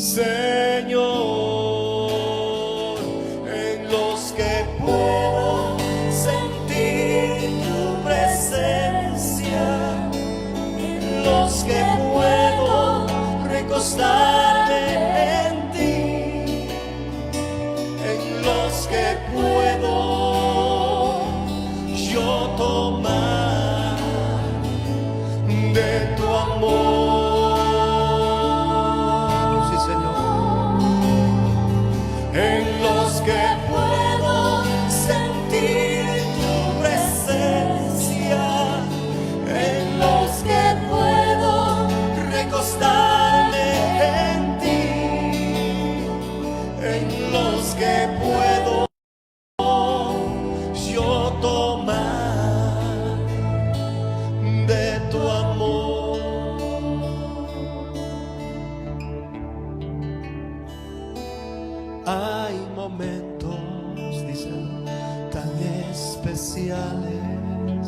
Señor, en los que puedo sentir tu presencia, en los que puedo recostarme en ti, en los que puedo yo tomar de tu amor. En los que puedo sentir tu presencia, en los que puedo recostarme en ti, en los que puedo yo tomar de tu amor. Hay momentos, dice, tan especiales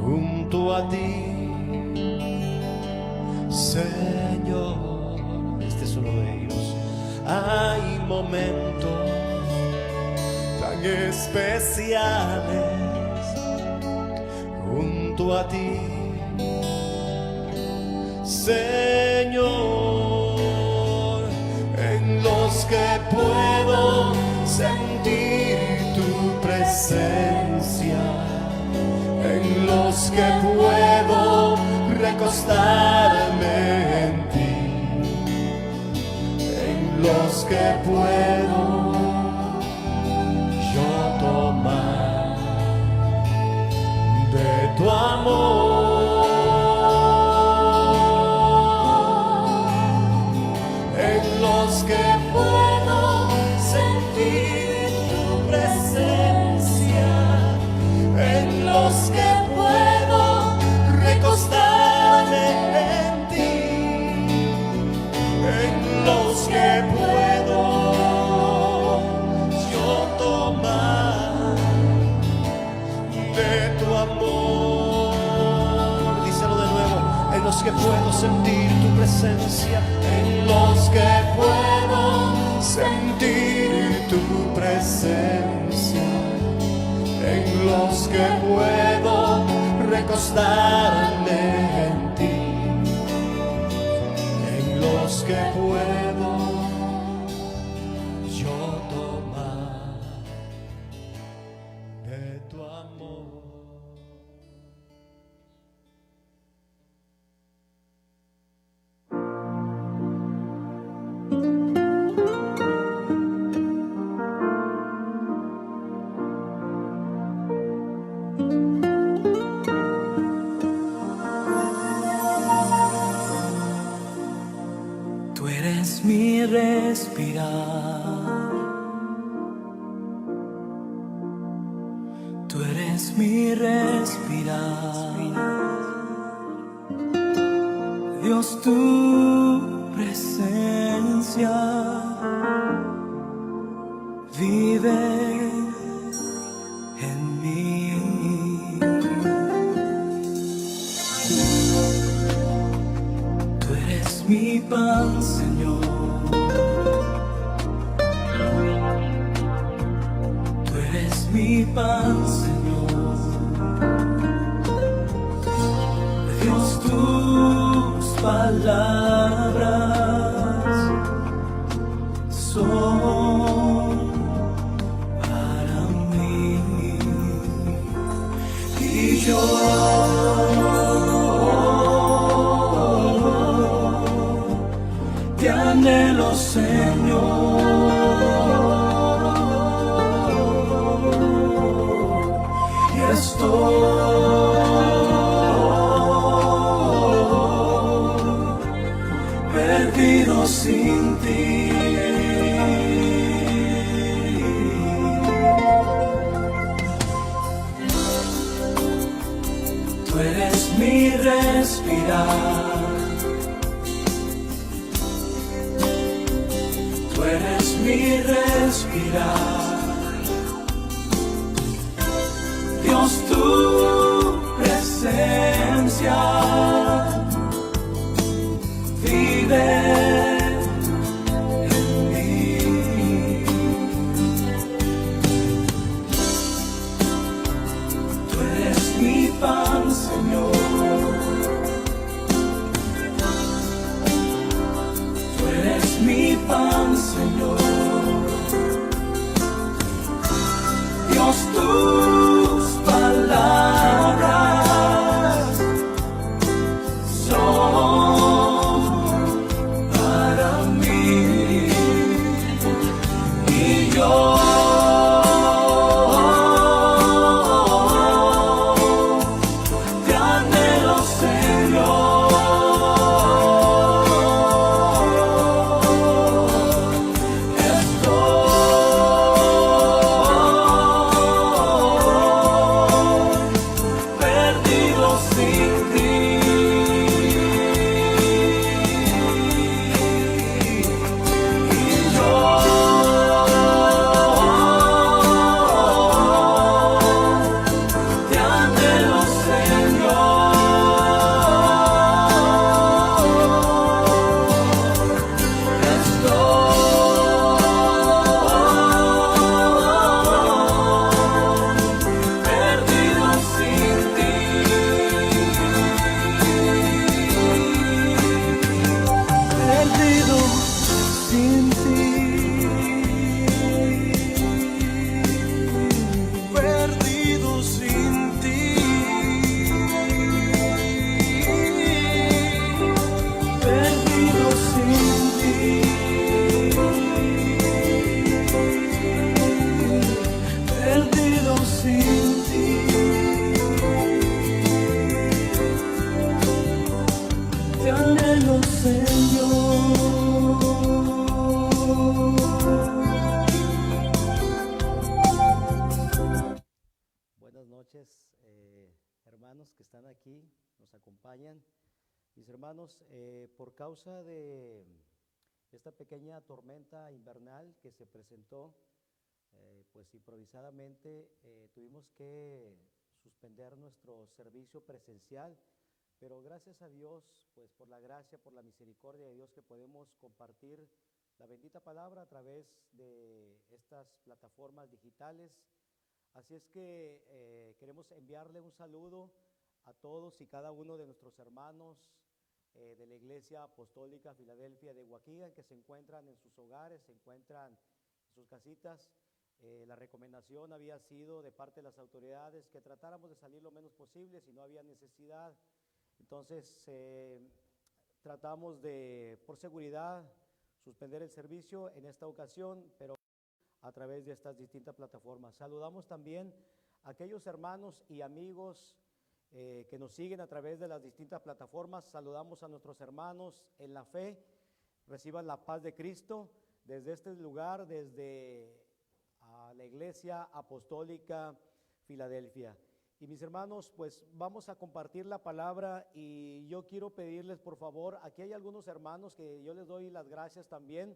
junto a ti, Señor. Este es uno de ellos. Hay momentos tan especiales junto a ti, Señor, en los que puedo sentir tu presencia, en los que puedo recostarme en ti, en los que puedo yo tomar de tu amor. En los que puedo sentir tu presencia, en los que puedo recostarme en ti, en los que puedo yo tomar de tu amor. Díselo de nuevo. En los que puedo sentir tu presencia, en los que puedo sentir tu presencia, en los que puedo recostarme en ti, en los que puedo yo tomar de tu amor. Tú eres mi respirar, tú eres mi respirar. Dios, tu presencia vive en mí. Tú eres mi pan, Señor. Tú eres mi pan, Señor. Dios, tus palabras son para mí. Y yo te anhelo, Señor, y estoy perdido sin ti. Tú eres mi respirar, tú eres mi respirar. Dios, tu presencia vive pan, Señor. Dios, tus palabras son para mí, y yo te anhelo, Señor. Buenas noches, hermanos que están aquí, nos acompañan. Mis hermanos, por causa de esta pequeña tormenta invernal que se presentó, pues improvisadamente tuvimos que suspender nuestro servicio presencial, pero gracias a Dios, pues por la gracia, por la misericordia de Dios, que podemos compartir la bendita palabra a través de estas plataformas digitales. Así es que queremos enviarle un saludo a todos y cada uno de nuestros hermanos de la Iglesia Apostólica Filadelfia de Waukegan, que se encuentran en sus hogares, se encuentran en sus casitas. La recomendación había sido de parte de las autoridades que tratáramos de salir lo menos posible si no había necesidad. Entonces tratamos de, por seguridad, suspender el servicio en esta ocasión, pero a través de estas distintas plataformas. Saludamos también a aquellos hermanos y amigos que nos siguen a través de las distintas plataformas. Saludamos a nuestros hermanos en la fe. Reciban la paz de Cristo desde este lugar, desde la Iglesia Apostólica Filadelfia. Y mis hermanos, pues vamos a compartir la palabra, y yo quiero pedirles, por favor, aquí hay algunos hermanos que yo les doy las gracias también,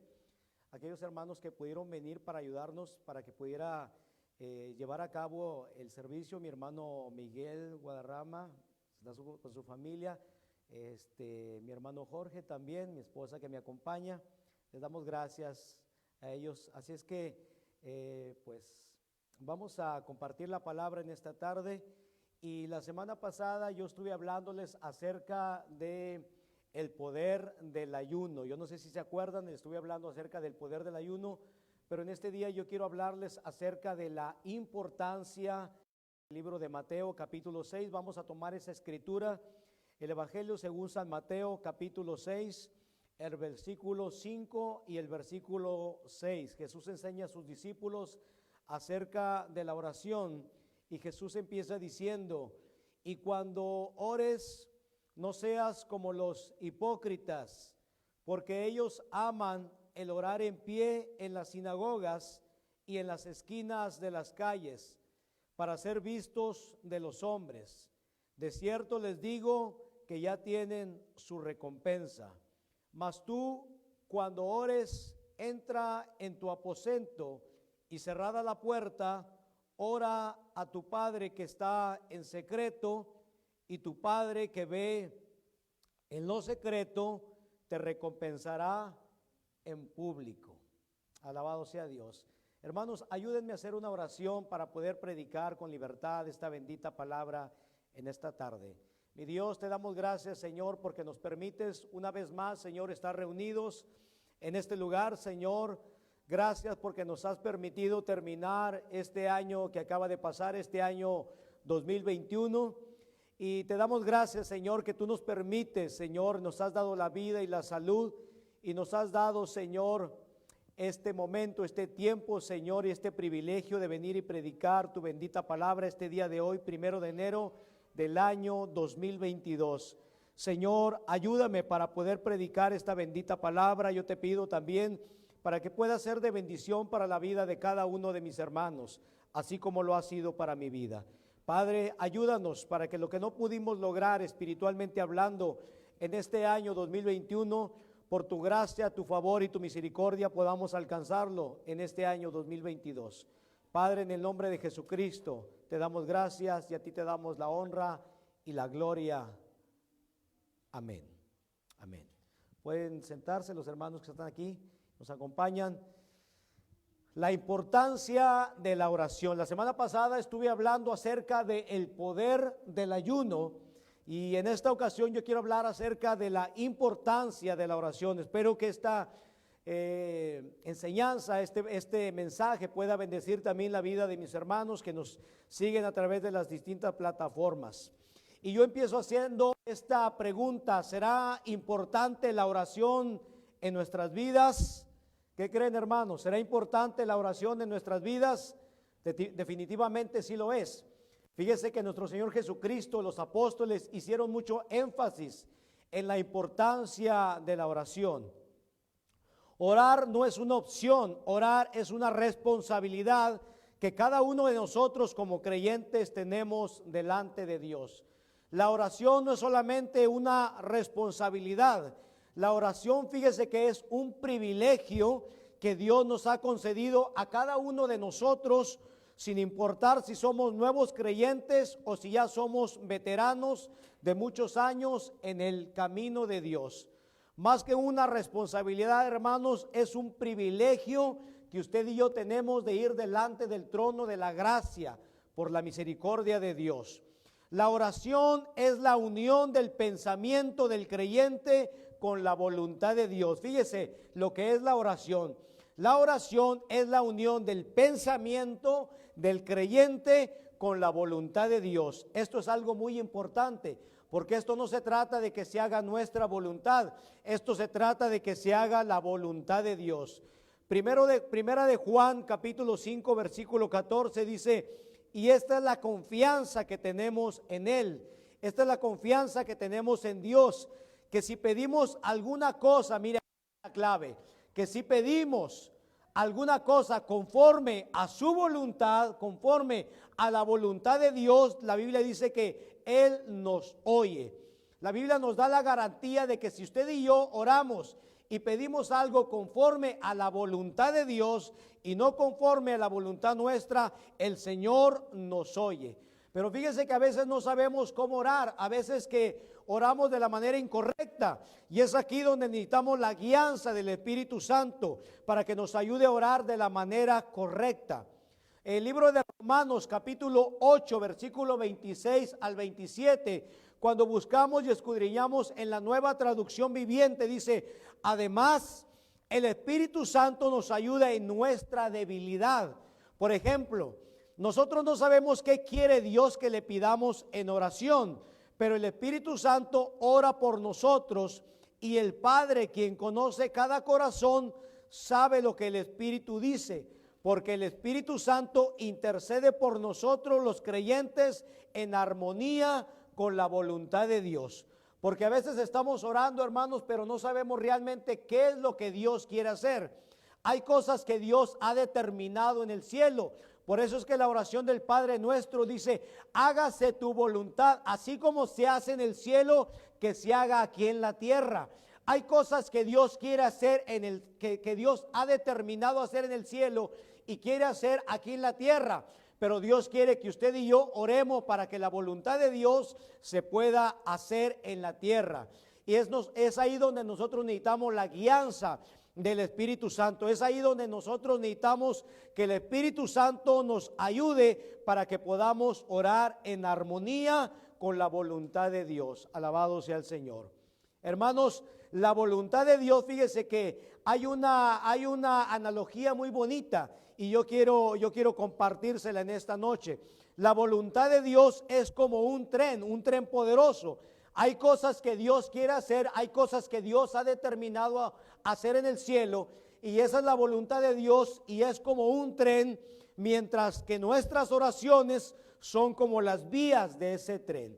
aquellos hermanos que pudieron venir para ayudarnos, para que pudiera llevar a cabo el servicio. Mi hermano Miguel Guadarrama está con su familia, mi hermano Jorge también, mi esposa que me acompaña. Les damos gracias a ellos. Así es que pues vamos a compartir la palabra en esta tarde. Y la semana pasada yo estuve hablándoles acerca de el poder del ayuno. Yo no sé si se acuerdan, les estuve hablando acerca del poder del ayuno, pero en este día yo quiero hablarles acerca de la importancia del libro de Mateo, capítulo 6. Vamos a tomar esa escritura, el Evangelio según San Mateo, capítulo 6, el versículo 5 y el versículo 6. Jesús enseña a sus discípulos acerca de la oración, y Jesús empieza diciendo: y cuando ores, no seas como los hipócritas, porque ellos aman el orar en pie en las sinagogas y en las esquinas de las calles, para ser vistos de los hombres. De cierto les digo que ya tienen su recompensa. Mas tú, cuando ores, entra en tu aposento, y cerrada la puerta, ora a tu Padre que está en secreto, y tu Padre que ve en lo secreto te recompensará en público. Alabado sea Dios. Hermanos, ayúdenme a hacer una oración para poder predicar con libertad esta bendita palabra en esta tarde. Mi Dios, te damos gracias, Señor, porque nos permites una vez más, Señor, estar reunidos en este lugar, Señor. Gracias porque nos has permitido terminar este año que acaba de pasar, este año 2021. Y te damos gracias, Señor, que tú nos permites, Señor, nos has dado la vida y la salud y nos has dado, Señor, este momento, este tiempo, Señor, y este privilegio de venir y predicar tu bendita palabra este día de hoy, 1 de enero del año 2022. Señor, ayúdame para poder predicar esta bendita palabra. Yo te pido también para que pueda ser de bendición para la vida de cada uno de mis hermanos, así como lo ha sido para mi vida. Padre, ayúdanos para que lo que no pudimos lograr espiritualmente hablando en este año 2021, por tu gracia, tu favor y tu misericordia podamos alcanzarlo en este año 2022. Padre, en el nombre de Jesucristo te damos gracias y a ti te damos la honra y la gloria. Amén. Amén. Pueden sentarse los hermanos que están aquí, nos acompañan. La importancia de la oración. La semana pasada estuve hablando acerca del poder del ayuno y en esta ocasión yo quiero hablar acerca de la importancia de la oración. Espero que esta enseñanza, este mensaje pueda bendecir también la vida de mis hermanos que nos siguen a través de las distintas plataformas. Y yo empiezo haciendo esta pregunta: ¿será importante la oración en nuestras vidas? ¿Qué creen, hermanos? ¿Será importante la oración en nuestras vidas? Definitivamente sí lo es. Fíjese que nuestro Señor Jesucristo, los apóstoles hicieron mucho énfasis en la importancia de la oración. Orar no es una opción, orar es una responsabilidad que cada uno de nosotros como creyentes tenemos delante de Dios. La oración no es solamente una responsabilidad. La oración, fíjese que es un privilegio que Dios nos ha concedido a cada uno de nosotros, sin importar si somos nuevos creyentes o si ya somos veteranos de muchos años en el camino de Dios. Más que una responsabilidad, hermanos, es un privilegio que usted y yo tenemos de ir delante del trono de la gracia por la misericordia de Dios. La oración es la unión del pensamiento del creyente con la voluntad de Dios. Fíjese lo que es la oración. La oración es la unión del pensamiento del creyente con la voluntad de Dios. Esto es algo muy importante, porque esto no se trata de que se haga nuestra voluntad, esto se trata de que se haga la voluntad de Dios. Primera de Juan, capítulo 5, versículo 14 dice: y esta es la confianza que tenemos en Él, esta es la confianza que tenemos en Dios, que si pedimos alguna cosa, mira la clave, que si pedimos alguna cosa conforme a su voluntad, conforme a la voluntad de Dios, la Biblia dice que Él nos oye. La Biblia nos da la garantía de que si usted y yo oramos y pedimos algo conforme a la voluntad de Dios y no conforme a la voluntad nuestra, el Señor nos oye. Pero fíjese que a veces no sabemos cómo orar, a veces que oramos de la manera incorrecta, y es aquí donde necesitamos la guianza del Espíritu Santo para que nos ayude a orar de la manera correcta. El libro de Romanos capítulo 8 versículo 26 al 27, cuando buscamos y escudriñamos en la Nueva Traducción Viviente, dice: además el Espíritu Santo nos ayuda en nuestra debilidad. Por ejemplo, nosotros no sabemos qué quiere Dios que le pidamos en oración, pero el Espíritu Santo ora por nosotros, y el Padre, quien conoce cada corazón, sabe lo que el Espíritu dice, porque el Espíritu Santo intercede por nosotros los creyentes en armonía con la voluntad de Dios. Porque a veces estamos orando, hermanos, pero no sabemos realmente qué es lo que Dios quiere hacer. Hay cosas que Dios ha determinado en el cielo. Por eso es que la oración del Padre Nuestro dice: hágase tu voluntad, así como se hace en el cielo, que se haga aquí en la tierra. Hay cosas que Dios quiere hacer que Dios ha determinado hacer en el cielo y quiere hacer aquí en la tierra. Pero Dios quiere que usted y yo oremos para que la voluntad de Dios se pueda hacer en la tierra. Y es ahí donde nosotros necesitamos la guianza del Espíritu Santo. Es ahí donde nosotros necesitamos que el Espíritu Santo nos ayude para que podamos orar en armonía con la voluntad de Dios. Alabado sea el Señor. Hermanos, la voluntad de Dios, fíjese que hay una analogía muy bonita y yo quiero compartírsela en esta noche. La voluntad de Dios es como un tren poderoso. Hay cosas que Dios quiere hacer, hay cosas que Dios ha determinado a hacer en el cielo, y esa es la voluntad de Dios, y es como un tren, mientras que nuestras oraciones son como las vías de ese tren.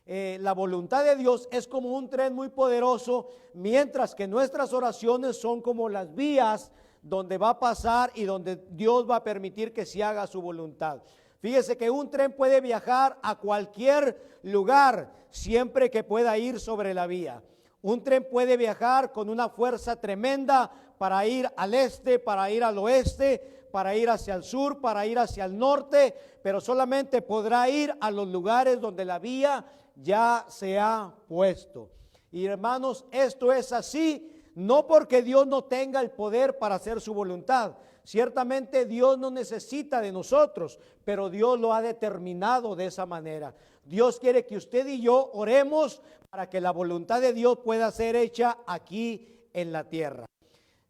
La voluntad de Dios es como un tren muy poderoso, mientras que nuestras oraciones son como las vías donde va a pasar y donde Dios va a permitir que se haga su voluntad. Fíjese que un tren puede viajar a cualquier lugar siempre que pueda ir sobre la vía. Un tren puede viajar con una fuerza tremenda para ir al este, para ir al oeste, para ir hacia el sur, para ir hacia el norte, pero solamente podrá ir a los lugares donde la vía ya se ha puesto. Y hermanos, esto es así, no porque Dios no tenga el poder para hacer su voluntad. Ciertamente Dios no necesita de nosotros, pero Dios lo ha determinado de esa manera. Dios quiere que usted y yo oremos para que la voluntad de Dios pueda ser hecha aquí en la tierra.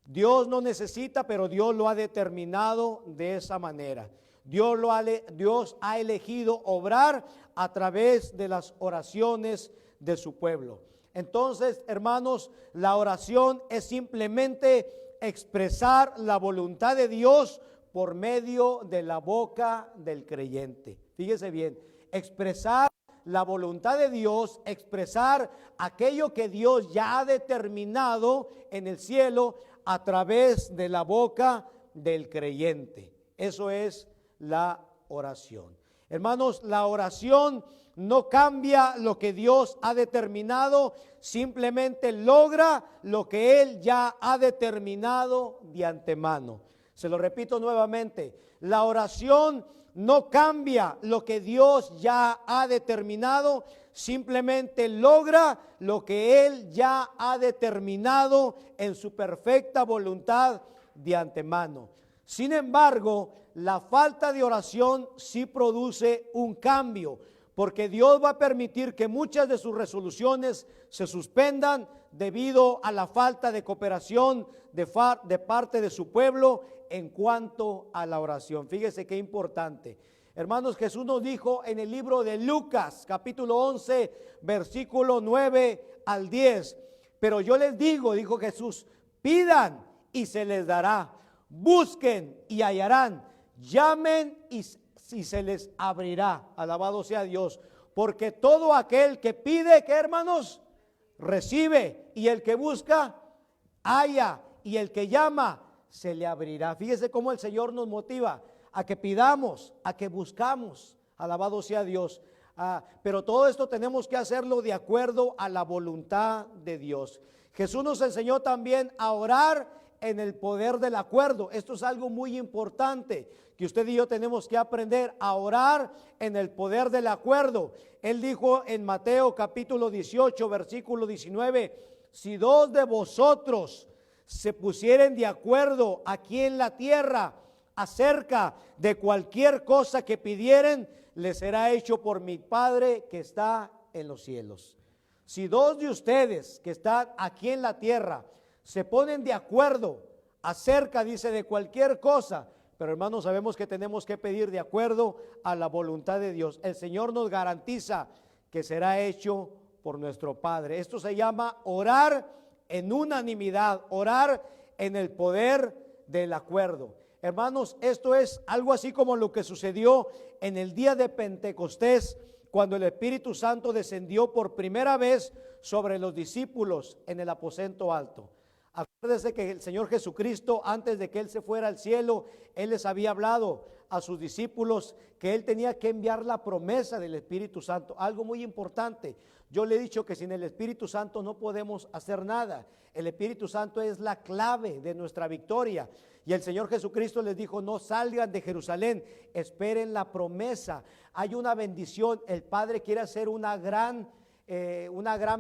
Dios no necesita, pero Dios lo ha determinado de esa manera. Dios ha elegido obrar a través de las oraciones de su pueblo. Entonces, hermanos, la oración es simplemente expresar la voluntad de Dios por medio de la boca del creyente. Fíjese bien, expresar la voluntad de Dios, expresar aquello que Dios ya ha determinado en el cielo a través de la boca del creyente. Eso es la oración. Hermanos, la oración no cambia lo que Dios ha determinado, simplemente logra lo que Él ya ha determinado de antemano. Se lo repito nuevamente, la oración no cambia lo que Dios ya ha determinado, simplemente logra lo que Él ya ha determinado en su perfecta voluntad de antemano. Sin embargo, la falta de oración sí produce un cambio, porque Dios va a permitir que muchas de sus resoluciones se suspendan debido a la falta de cooperación de parte de su pueblo en cuanto a la oración. Fíjese qué importante. Hermanos, Jesús nos dijo en el libro de Lucas, capítulo 11, versículo 9 al 10. Pero yo les digo, dijo Jesús, pidan y se les dará, busquen y hallarán, llamen y se les abrirá. Alabado sea Dios, porque todo aquel que pide, ¿qué, hermanos? Recibe, y el que busca, halla, y el que llama, se le abrirá. Fíjese cómo el Señor nos motiva a que pidamos, a que buscamos. Alabado sea Dios. Pero todo esto tenemos que hacerlo de acuerdo a la voluntad de Dios. Jesús nos enseñó también a orar en el poder del acuerdo. Esto es algo muy importante que usted y yo tenemos que aprender a orar en el poder del acuerdo. Él dijo en Mateo capítulo 18, versículo 19, si dos de vosotros se pusieren de acuerdo aquí en la tierra acerca de cualquier cosa que pidieren, les será hecho por mi Padre que está en los cielos. Si dos de ustedes que están aquí en la tierra se ponen de acuerdo acerca, dice, de cualquier cosa, pero hermanos, sabemos que tenemos que pedir de acuerdo a la voluntad de Dios. El Señor nos garantiza que será hecho por nuestro Padre. Esto se llama orar en unanimidad, orar en el poder del acuerdo. Hermanos, esto es algo así como lo que sucedió en el día de Pentecostés, cuando el Espíritu Santo descendió por primera vez sobre los discípulos en el aposento alto. Acuérdese que el Señor Jesucristo, antes de que Él se fuera al cielo, Él les había hablado a sus discípulos que Él tenía que enviar la promesa del Espíritu Santo. Algo muy importante. Yo le he dicho que sin el Espíritu Santo no podemos hacer nada. El Espíritu Santo es la clave de nuestra victoria. Y el Señor Jesucristo les dijo, no salgan de Jerusalén, esperen la promesa. Hay una bendición. El Padre quiere hacer una gran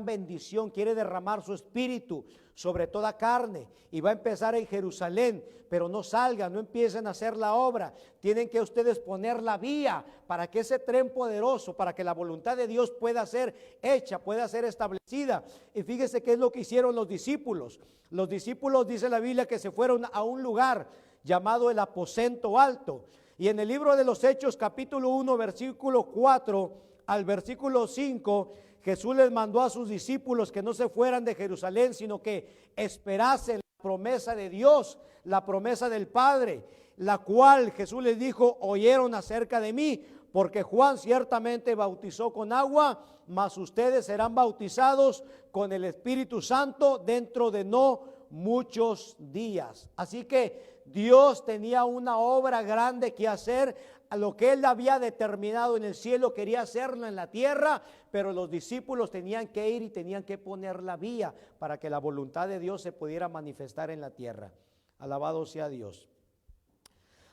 bendición, quiere derramar su espíritu sobre toda carne, y va a empezar en Jerusalén, pero no salgan, no empiecen a hacer la obra. Tienen que ustedes poner la vía para que ese tren poderoso, para que la voluntad de Dios pueda ser hecha, pueda ser establecida. Y fíjese qué es lo que hicieron los discípulos. Los discípulos, dice la Biblia, que se fueron a un lugar llamado el aposento alto. Y en el libro de los Hechos, capítulo 1, versículo 4 al versículo 5, Jesús les mandó a sus discípulos que no se fueran de Jerusalén, sino que esperasen la promesa de Dios, la promesa del Padre, la cual Jesús les dijo: oyeron acerca de mí, porque Juan ciertamente bautizó con agua, mas ustedes serán bautizados con el Espíritu Santo dentro de no muchos días. Así que Dios tenía una obra grande que hacer. A lo que Él había determinado en el cielo, quería hacerlo en la tierra, pero los discípulos tenían que ir y tenían que poner la vía para que la voluntad de Dios se pudiera manifestar en la tierra. Alabado sea Dios.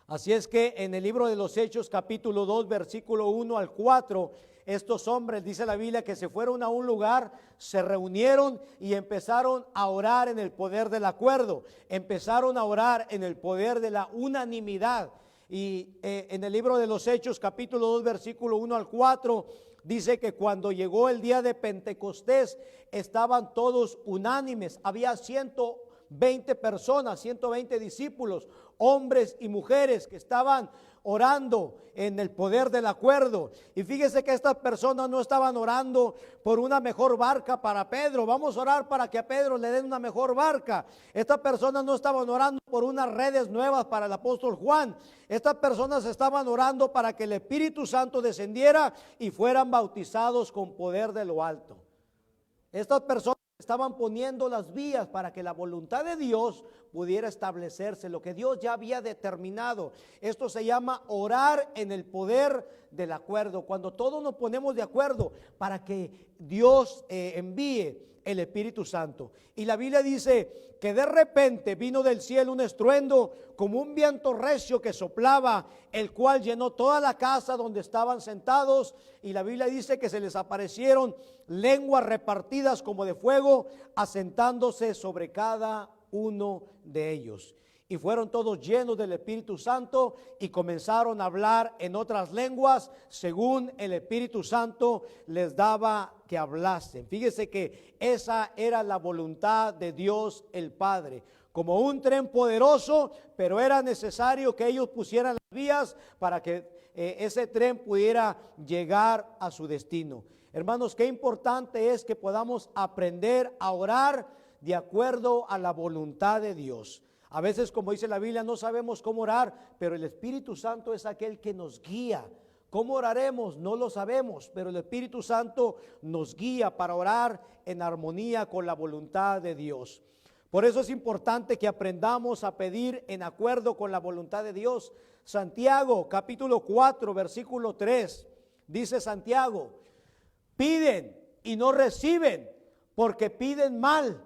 Así es que en el libro de los Hechos, capítulo 2, versículo 1 al 4, estos hombres, dice la Biblia, que se fueron a un lugar, se reunieron y empezaron a orar en el poder del acuerdo, empezaron a orar en el poder de la unanimidad. Y en el libro de los Hechos, capítulo 2, versículo 1 al 4, dice que cuando llegó el día de Pentecostés, estaban todos unánimes. Había 120 personas, 120 discípulos, hombres y mujeres, que estaban orando en el poder del acuerdo. Y fíjese que estas personas no estaban orando por una mejor barca para Pedro. Vamos a orar para que a Pedro le den una mejor barca. Estas personas no estaban orando por unas redes nuevas para el apóstol Juan. Estas personas estaban orando para que el Espíritu Santo descendiera y fueran bautizados con poder de lo alto. Estas personas estaban poniendo las vías para que la voluntad de Dios pudiera establecerse, lo que Dios ya había determinado. Esto se llama orar en el poder del acuerdo, cuando todos nos ponemos de acuerdo para que Dios envíe el Espíritu Santo. Y la Biblia dice que de repente vino del cielo un estruendo como un viento recio que soplaba, el cual llenó toda la casa donde estaban sentados. Y la Biblia dice que se les aparecieron lenguas repartidas como de fuego, asentándose sobre cada uno de ellos. Y fueron todos llenos del Espíritu Santo y comenzaron a hablar en otras lenguas según el Espíritu Santo les daba que hablasen. Fíjese que esa era la voluntad de Dios el Padre. Como un tren poderoso, pero era necesario que ellos pusieran las vías para que ese tren pudiera llegar a su destino. Hermanos, qué importante es que podamos aprender a orar de acuerdo a la voluntad de Dios. A veces, como dice la Biblia, no sabemos cómo orar, pero el Espíritu Santo es aquel que nos guía. ¿Cómo oraremos? No lo sabemos, pero el Espíritu Santo nos guía para orar en armonía con la voluntad de Dios. Por eso es importante que aprendamos a pedir en acuerdo con la voluntad de Dios. Santiago, capítulo 4, versículo 3, dice Santiago: piden y no reciben, porque piden mal.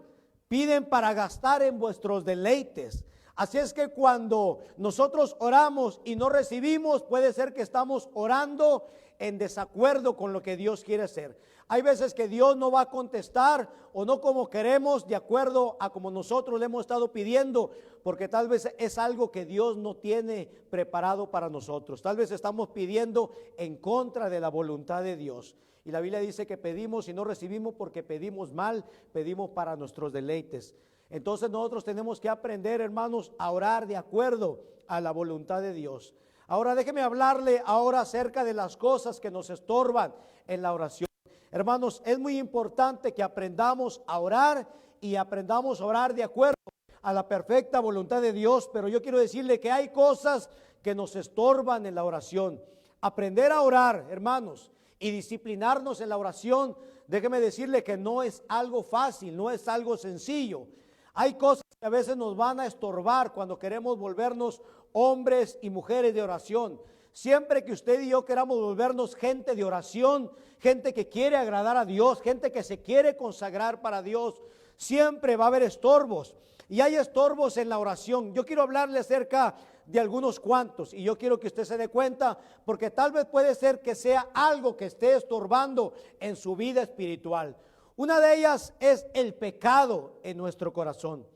Piden para gastar en vuestros deleites. Así es que cuando nosotros oramos y no recibimos, puede ser que estamos orando en desacuerdo con lo que Dios quiere hacer. Hay veces que Dios no va a contestar o no como queremos, de acuerdo a como nosotros le hemos estado pidiendo, porque tal vez es algo que Dios no tiene preparado para nosotros. Tal vez estamos pidiendo en contra de la voluntad de Dios. Y la Biblia dice que pedimos y no recibimos porque pedimos mal, pedimos para nuestros deleites. Entonces nosotros tenemos que aprender, hermanos, a orar de acuerdo a la voluntad de Dios. Ahora déjeme hablarle ahora acerca de las cosas que nos estorban en la oración. Hermanos, es muy importante que aprendamos a orar y aprendamos a orar de acuerdo a la perfecta voluntad de Dios, pero yo quiero decirle que hay cosas que nos estorban en la oración. Aprender a orar, hermanos, y disciplinarnos en la oración, déjeme decirle que no es algo fácil, no es algo sencillo. Hay cosas que a veces nos van a estorbar cuando queremos volvernos hombres y mujeres de oración. Siempre que usted y yo queramos volvernos gente de oración, gente que quiere agradar a Dios, gente que se quiere consagrar para Dios, siempre va a haber estorbos. Y hay estorbos en la oración. Yo quiero hablarle acerca de algunos cuantos y yo quiero que usted se dé cuenta, porque tal vez puede ser que sea algo que esté estorbando en su vida espiritual. Una de ellas es el pecado en nuestro corazón.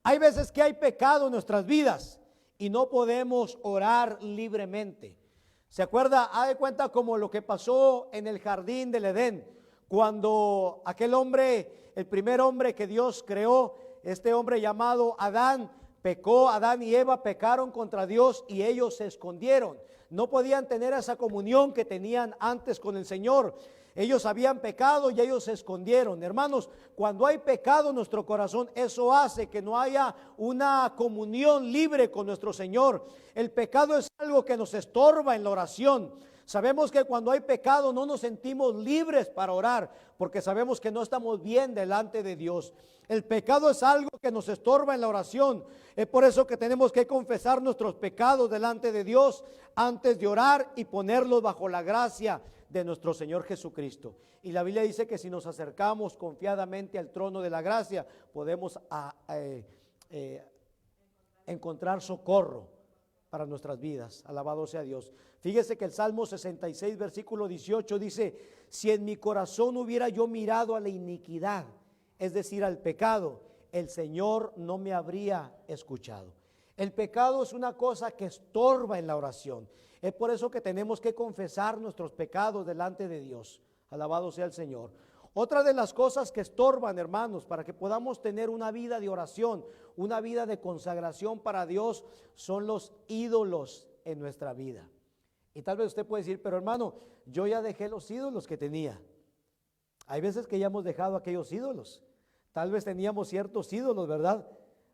Hay veces que hay pecado en nuestras vidas y no podemos orar libremente. ¿Se acuerda? Haz de cuenta como lo que pasó en el jardín del Edén, cuando aquel hombre, el primer hombre que Dios creó, este hombre llamado Adán, pecó. Adán y Eva pecaron contra Dios y ellos se escondieron. No podían tener esa comunión que tenían antes con el Señor. Ellos habían pecado y ellos se escondieron. Hermanos, cuando hay pecado en nuestro corazón, eso hace que no haya una comunión libre con nuestro Señor. El pecado es algo que nos estorba en la oración. Sabemos que cuando hay pecado no nos sentimos libres para orar, porque sabemos que no estamos bien delante de Dios. El pecado es algo que nos estorba en la oración. Es por eso que tenemos que confesar nuestros pecados delante de Dios antes de orar y ponerlos bajo la gracia de nuestro Señor Jesucristo. Y la Biblia dice que si nos acercamos confiadamente al trono de la gracia, podemos encontrar socorro para nuestras vidas. Alabado sea Dios. Fíjese que el Salmo 66 versículo 18 dice: si en mi corazón hubiera yo mirado a la iniquidad, es decir, al pecado, el Señor no me habría escuchado. El pecado es una cosa que estorba en la oración. Es por eso que tenemos que confesar nuestros pecados delante de Dios. Alabado sea el Señor. Otra de las cosas que estorban, hermanos, para que podamos tener una vida de oración, una vida de consagración para Dios, son los ídolos en nuestra vida. Y tal vez usted puede decir: pero hermano, yo ya dejé los ídolos que tenía. Hay veces que ya hemos dejado aquellos ídolos. Tal vez teníamos ciertos ídolos, ¿verdad?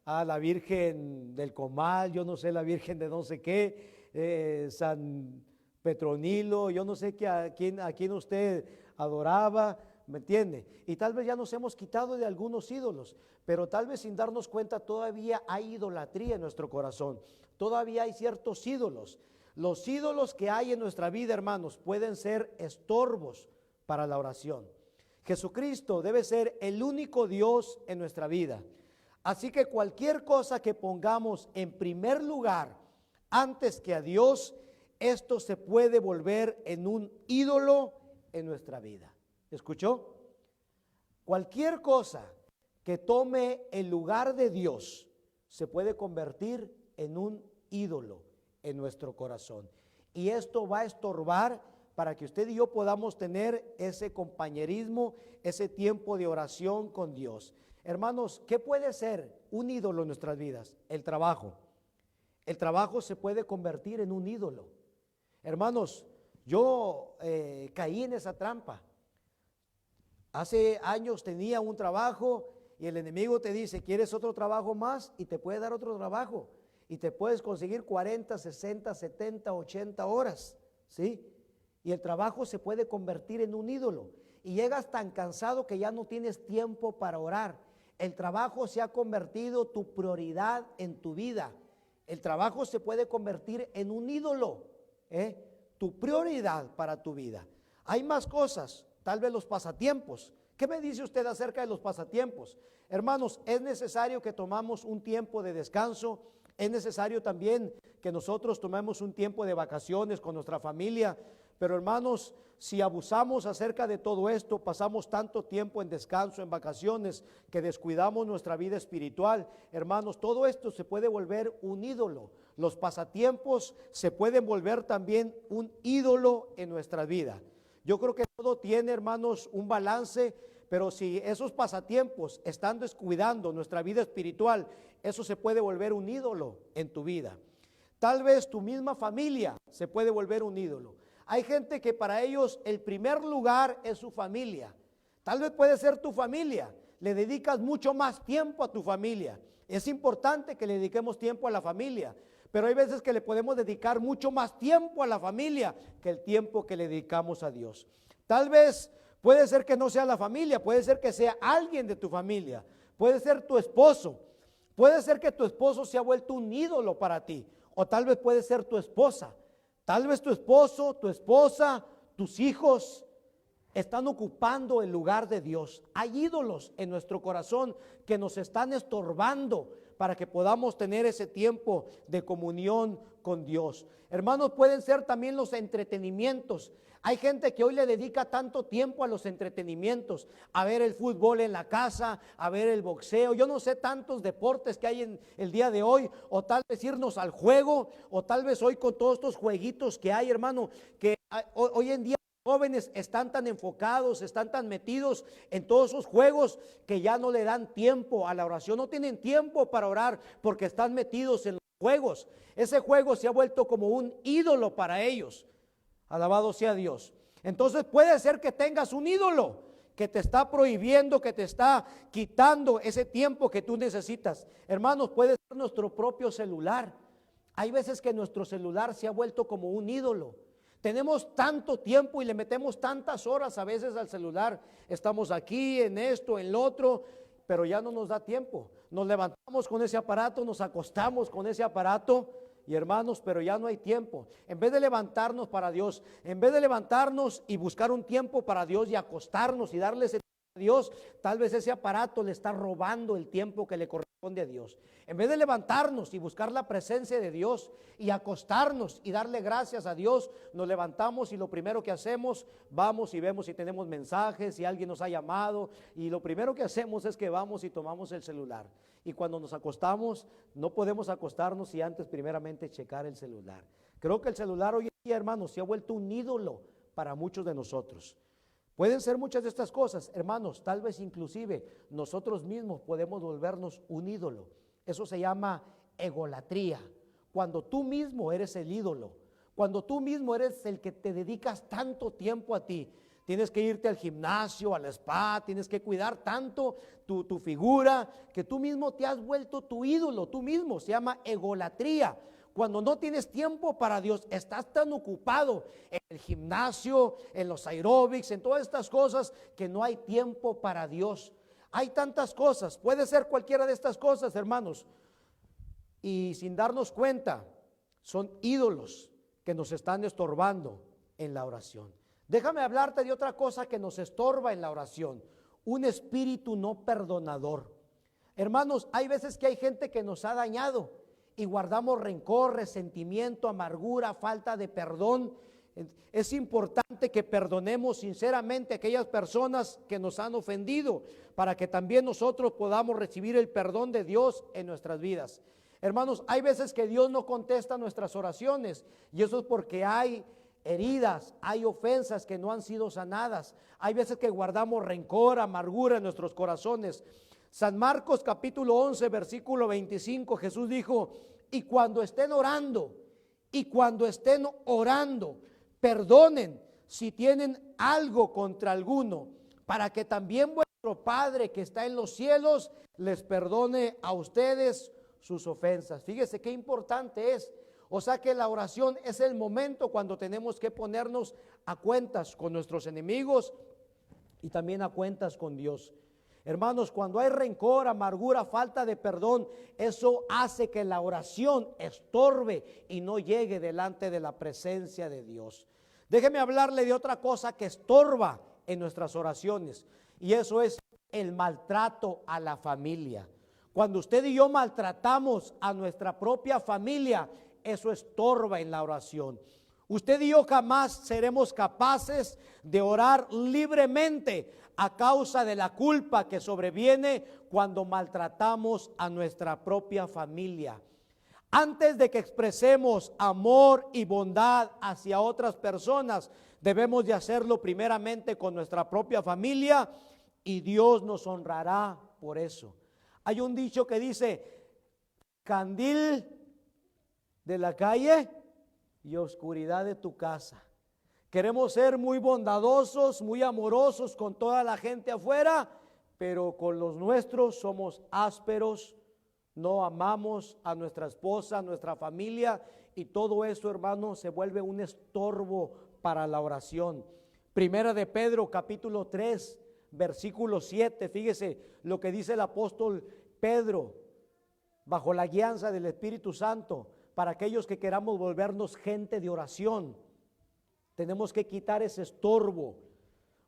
A la Virgen del Comal, yo no sé, la Virgen de no sé qué, San Petronilo, yo no sé a quién usted adoraba, ¿me entiende? Y tal vez ya nos hemos quitado de algunos ídolos, pero tal vez sin darnos cuenta todavía hay idolatría en nuestro corazón. Todavía hay ciertos ídolos. Los ídolos que hay en nuestra vida, hermanos, pueden ser estorbos para la oración. Jesucristo debe ser el único Dios en nuestra vida. Así que cualquier cosa que pongamos en primer lugar antes que a Dios, esto se puede volver en un ídolo en nuestra vida. ¿Escuchó? Cualquier cosa que tome el lugar de Dios se puede convertir en un ídolo en nuestro corazón. Y esto va a estorbar para que usted y yo podamos tener ese compañerismo, ese tiempo de oración con Dios. Hermanos, ¿qué puede ser un ídolo en nuestras vidas? El trabajo. El trabajo se puede convertir en un ídolo. Hermanos, yo caí en esa trampa. Hace años tenía un trabajo y el enemigo te dice: ¿quieres otro trabajo más? Y te puede dar otro trabajo. Y te puedes conseguir 40, 60, 70, 80 horas, ¿sí? Y el trabajo se puede convertir en un ídolo. Y llegas tan cansado que ya no tienes tiempo para orar. El trabajo se ha convertido tu prioridad en tu vida. El trabajo se puede convertir en un ídolo, tu prioridad para tu vida. Hay más cosas, tal vez los pasatiempos. ¿Qué me dice usted acerca de los pasatiempos? Hermanos, es necesario que tomamos un tiempo de descanso. Es necesario también que nosotros tomemos un tiempo de vacaciones con nuestra familia. Pero hermanos, si abusamos acerca de todo esto, pasamos tanto tiempo en descanso, en vacaciones, que descuidamos nuestra vida espiritual. Hermanos, todo esto se puede volver un ídolo. Los pasatiempos se pueden volver también un ídolo en nuestra vida. Yo creo que todo tiene, hermanos, un balance, pero si esos pasatiempos están descuidando nuestra vida espiritual, eso se puede volver un ídolo en tu vida. Tal vez tu misma familia se puede volver un ídolo. Hay gente que para ellos el primer lugar es su familia. Tal vez puede ser tu familia. Le dedicas mucho más tiempo a tu familia. Es importante que le dediquemos tiempo a la familia, pero hay veces que le podemos dedicar mucho más tiempo a la familia que el tiempo que le dedicamos a Dios. Tal vez puede ser que no sea la familia, puede ser que sea alguien de tu familia, puede ser tu esposo, puede ser que tu esposo se ha vuelto un ídolo para ti, o tal vez puede ser tu esposa. Tal vez tu esposo, tu esposa, tus hijos, están ocupando el lugar de Dios. Hay ídolos en nuestro corazón que nos están estorbando para que podamos tener ese tiempo de comunión con Dios. Hermanos, pueden ser también los entretenimientos. Hay gente que hoy le dedica tanto tiempo a los entretenimientos, a ver el fútbol en la casa, a ver el boxeo, yo no sé tantos deportes que hay en el día de hoy, o tal vez irnos al juego, o tal vez hoy con todos estos jueguitos que hay, hermano, que hoy en día jóvenes están tan enfocados, están tan metidos en todos esos juegos que ya no le dan tiempo a la oración, no tienen tiempo para orar porque están metidos en los juegos. Ese juego se ha vuelto como un ídolo para ellos. Alabado sea Dios. Entonces puede ser que tengas un ídolo que te está prohibiendo, que te está quitando ese tiempo que tú necesitas. Hermanos, puede ser nuestro propio celular. Hay veces que nuestro celular se ha vuelto como un ídolo. Tenemos tanto tiempo y le metemos tantas horas a veces al celular. Estamos aquí, en esto, en lo otro, pero ya no nos da tiempo. Nos levantamos con ese aparato, nos acostamos con ese aparato. Y hermanos, pero ya no hay tiempo. En vez de levantarnos para Dios, en vez de levantarnos y buscar un tiempo para Dios y acostarnos y darle ese tiempo a Dios, tal vez ese aparato le está robando el tiempo que le corresponde a Dios. En vez de levantarnos y buscar la presencia de Dios y acostarnos y darle gracias a Dios, nos levantamos y lo primero que hacemos, vamos y vemos si tenemos mensajes, si alguien nos ha llamado, y lo primero que hacemos es que vamos y tomamos el celular. Y cuando nos acostamos, no podemos acostarnos y antes primeramente checar el celular. Creo que el celular hoy en día, hermanos, se ha vuelto un ídolo para muchos de nosotros. Pueden ser muchas de estas cosas, hermanos, tal vez inclusive nosotros mismos podemos volvernos un ídolo. Eso se llama egolatría. Cuando tú mismo eres el ídolo, cuando tú mismo eres el que te dedicas tanto tiempo a ti. Tienes que irte al gimnasio, al spa, tienes que cuidar tanto tu figura, que tú mismo te has vuelto tu ídolo, tú mismo, se llama egolatría. Cuando no tienes tiempo para Dios, estás tan ocupado en el gimnasio, en los aeróbics, en todas estas cosas, que no hay tiempo para Dios. Hay tantas cosas, puede ser cualquiera de estas cosas, hermanos, y sin darnos cuenta, son ídolos que nos están estorbando en la oración. Déjame hablarte de otra cosa que nos estorba en la oración, un espíritu no perdonador. Hermanos, hay veces que hay gente que nos ha dañado y guardamos rencor, resentimiento, amargura, falta de perdón. Es importante que perdonemos sinceramente a aquellas personas que nos han ofendido, para que también nosotros podamos recibir el perdón de Dios en nuestras vidas. Hermanos, hay veces que Dios no contesta nuestras oraciones, y eso es porque hay heridas, hay ofensas que no han sido sanadas. Hay veces que guardamos rencor, amargura en nuestros corazones. San Marcos capítulo 11 versículo 25, Jesús dijo: y cuando estén orando, perdonen si tienen algo contra alguno, para que también vuestro Padre que está en los cielos les perdone a ustedes sus ofensas. Fíjese qué importante es. O sea que la oración es el momento cuando tenemos que ponernos a cuentas con nuestros enemigos y también a cuentas con Dios. Hermanos, cuando hay rencor, amargura, falta de perdón, eso hace que la oración estorbe y no llegue delante de la presencia de Dios. Déjeme hablarle de otra cosa que estorba en nuestras oraciones, y eso es el maltrato a la familia. Cuando usted y yo maltratamos a nuestra propia familia, eso estorba en la oración. Usted y yo jamás seremos capaces de orar libremente a causa de la culpa que sobreviene cuando maltratamos a nuestra propia familia. Antes de que expresemos amor y bondad hacia otras personas, debemos de hacerlo primeramente con nuestra propia familia, y Dios nos honrará por eso. Hay un dicho que dice: candil de la calle y oscuridad de tu casa. Queremos ser muy bondadosos, muy amorosos con toda la gente afuera, pero con los nuestros somos ásperos, no amamos a nuestra esposa, a nuestra familia, y todo eso, hermano, se vuelve un estorbo para la oración. Primera de Pedro capítulo 3 versículo 7, fíjese lo que dice el apóstol Pedro bajo la guianza del Espíritu Santo. Para aquellos que queramos volvernos gente de oración, tenemos que quitar ese estorbo.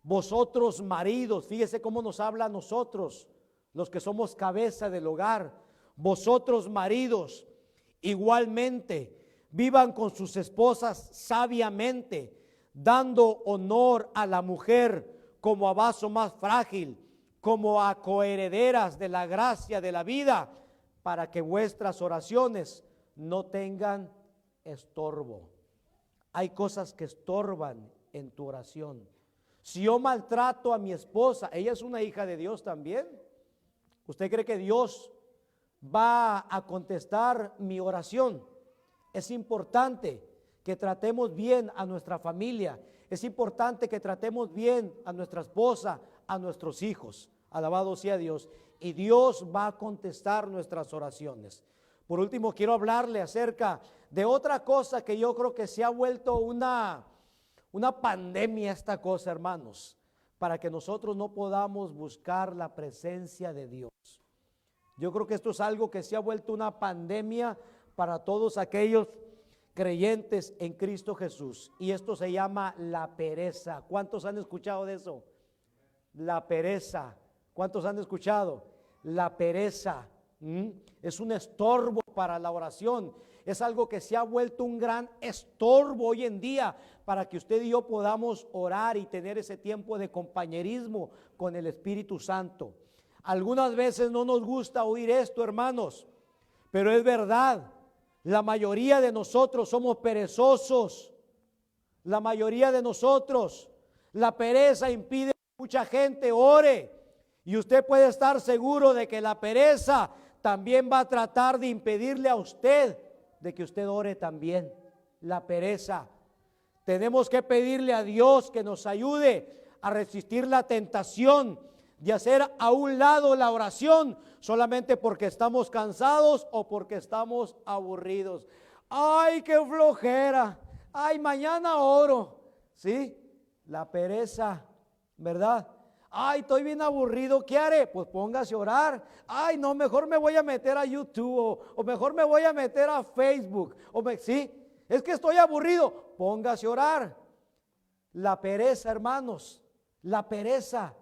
Vosotros maridos, fíjese cómo nos habla a nosotros, los que somos cabeza del hogar. Vosotros maridos, igualmente, vivan con sus esposas sabiamente, dando honor a la mujer como a vaso más frágil, como a coherederas de la gracia de la vida, para que vuestras oraciones no tengan estorbo. Hay cosas que estorban en tu oración. Si yo maltrato a mi esposa, ella es una hija de Dios también. ¿Usted cree que Dios va a contestar mi oración? Es importante que tratemos bien a nuestra familia. Es importante que tratemos bien a nuestra esposa, a nuestros hijos. Alabado sea Dios. Y Dios va a contestar nuestras oraciones. Por último, quiero hablarle acerca de otra cosa que yo creo que se ha vuelto una pandemia, esta cosa, hermanos, para que nosotros no podamos buscar la presencia de Dios. Yo creo que esto es algo que se ha vuelto una pandemia para todos aquellos creyentes en Cristo Jesús, y esto se llama la pereza. ¿Cuántos han escuchado de eso? La pereza. ¿Cuántos han escuchado? La pereza es un estorbo para la oración. Es algo que se ha vuelto un gran estorbo hoy en día para que usted y yo podamos orar y tener ese tiempo de compañerismo con el Espíritu Santo. Algunas veces no nos gusta oír esto, hermanos, pero es verdad. La mayoría de nosotros somos perezosos. La mayoría de nosotros. La pereza impide que mucha gente ore. Y usted puede estar seguro de que la pereza también va a tratar de impedirle a usted de que usted ore también. La pereza. Tenemos que pedirle a Dios que nos ayude a resistir la tentación de hacer a un lado la oración solamente porque estamos cansados o porque estamos aburridos. Ay, qué flojera. Ay, mañana oro. ¿Sí? La pereza, ¿verdad? Ay, estoy bien aburrido, ¿qué haré? Pues póngase a orar. Ay, no, mejor me voy a meter a YouTube o mejor me voy a meter a Facebook. ¿Sí? Es que estoy aburrido, póngase a orar. La pereza, hermanos, la pereza.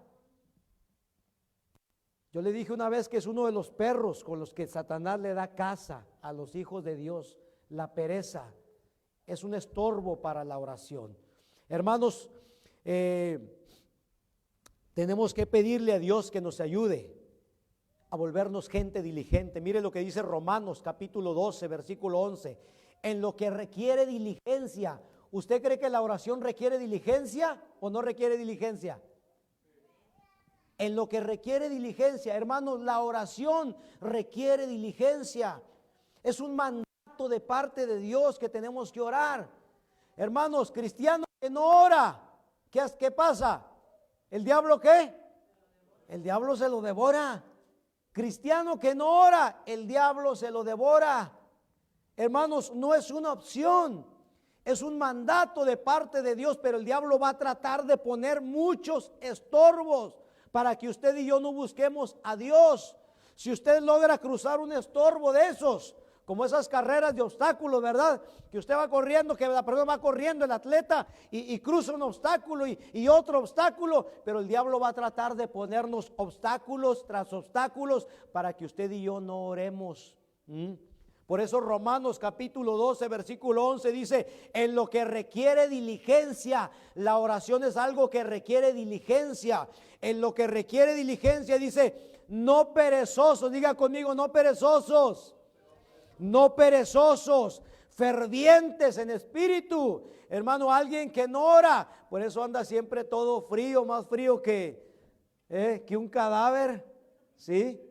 Yo le dije una vez que es uno de los perros con los que Satanás le da caza a los hijos de Dios. La pereza es un estorbo para la oración. Hermanos, tenemos que pedirle a Dios que nos ayude a volvernos gente diligente. Mire lo que dice Romanos capítulo 12, versículo 11. En lo que requiere diligencia. ¿Usted cree que la oración requiere diligencia o no requiere diligencia? En lo que requiere diligencia, hermanos, la oración requiere diligencia. Es un mandato de parte de Dios que tenemos que orar. Hermanos, cristiano que no ora, ¿qué pasa? ¿El diablo qué? El diablo se lo devora. Cristiano que no ora, el diablo se lo devora. Hermanos, no es una opción, es un mandato de parte de Dios, pero el diablo va a tratar de poner muchos estorbos para que usted y yo no busquemos a Dios. Si usted logra cruzar un estorbo de esos, como esas carreras de obstáculos, ¿verdad? Que usted va corriendo, que la persona va corriendo, el atleta, y cruza un obstáculo y otro obstáculo, pero el diablo va a tratar de ponernos obstáculos tras obstáculos para que usted y yo no oremos. Por eso Romanos capítulo 12, versículo 11 dice, en lo que requiere diligencia, la oración es algo que requiere diligencia. En lo que requiere diligencia dice, no perezosos, diga conmigo, no perezosos. No perezosos, fervientes en espíritu. Hermano, alguien que no ora, por eso anda siempre todo frío, más frío que un cadáver, ¿sí?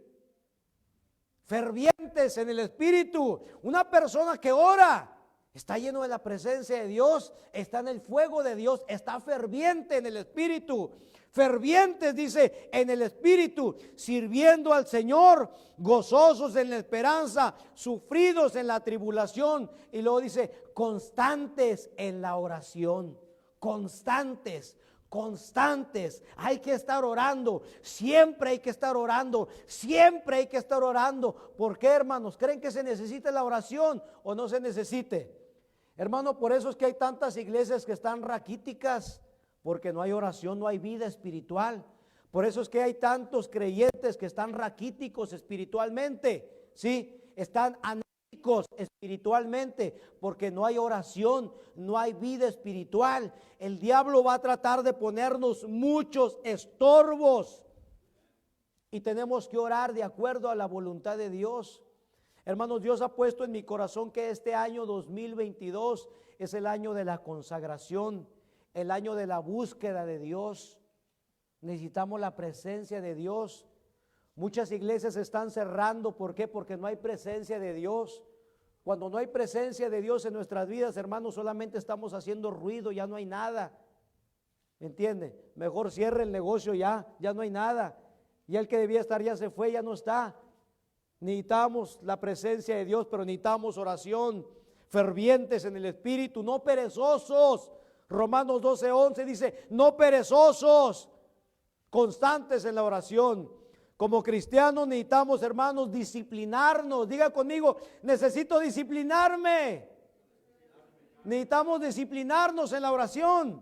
Fervientes en el espíritu. Una persona que ora está lleno de la presencia de Dios, está en el fuego de Dios, está ferviente en el espíritu. Fervientes, dice, en el espíritu, sirviendo al Señor, gozosos en la esperanza, sufridos en la tribulación. Y luego dice, constantes en la oración, constantes. Hay que estar orando, siempre hay que estar orando, siempre hay que estar orando. ¿Por qué, hermanos? ¿Creen que se necesita la oración o no se necesite? Hermano, por eso es que hay tantas iglesias que están raquíticas, porque no hay oración, no hay vida espiritual. Por eso es que hay tantos creyentes que están raquíticos espiritualmente, ¿sí? Están anémicos espiritualmente, porque no hay oración, no hay vida espiritual. El diablo va a tratar de ponernos muchos estorbos y tenemos que orar de acuerdo a la voluntad de Dios. Hermanos, Dios ha puesto en mi corazón que este año 2022 es el año de la consagración, el año de la búsqueda de Dios. Necesitamos la presencia de Dios. Muchas iglesias se están cerrando. ¿Por qué? Porque no hay presencia de Dios. Cuando no hay presencia de Dios en nuestras vidas, hermanos, solamente estamos haciendo ruido, ya no hay nada. ¿Me entiende? Mejor cierre el negocio ya no hay nada. Ya el que debía estar ya se fue, ya no está. Necesitamos la presencia de Dios, pero necesitamos oración, fervientes en el Espíritu, no perezosos. Romanos 12:11 dice, no perezosos, constantes en la oración. Como cristianos necesitamos, hermanos, disciplinarnos. Diga conmigo, necesito disciplinarme. Necesitamos disciplinarnos en la oración.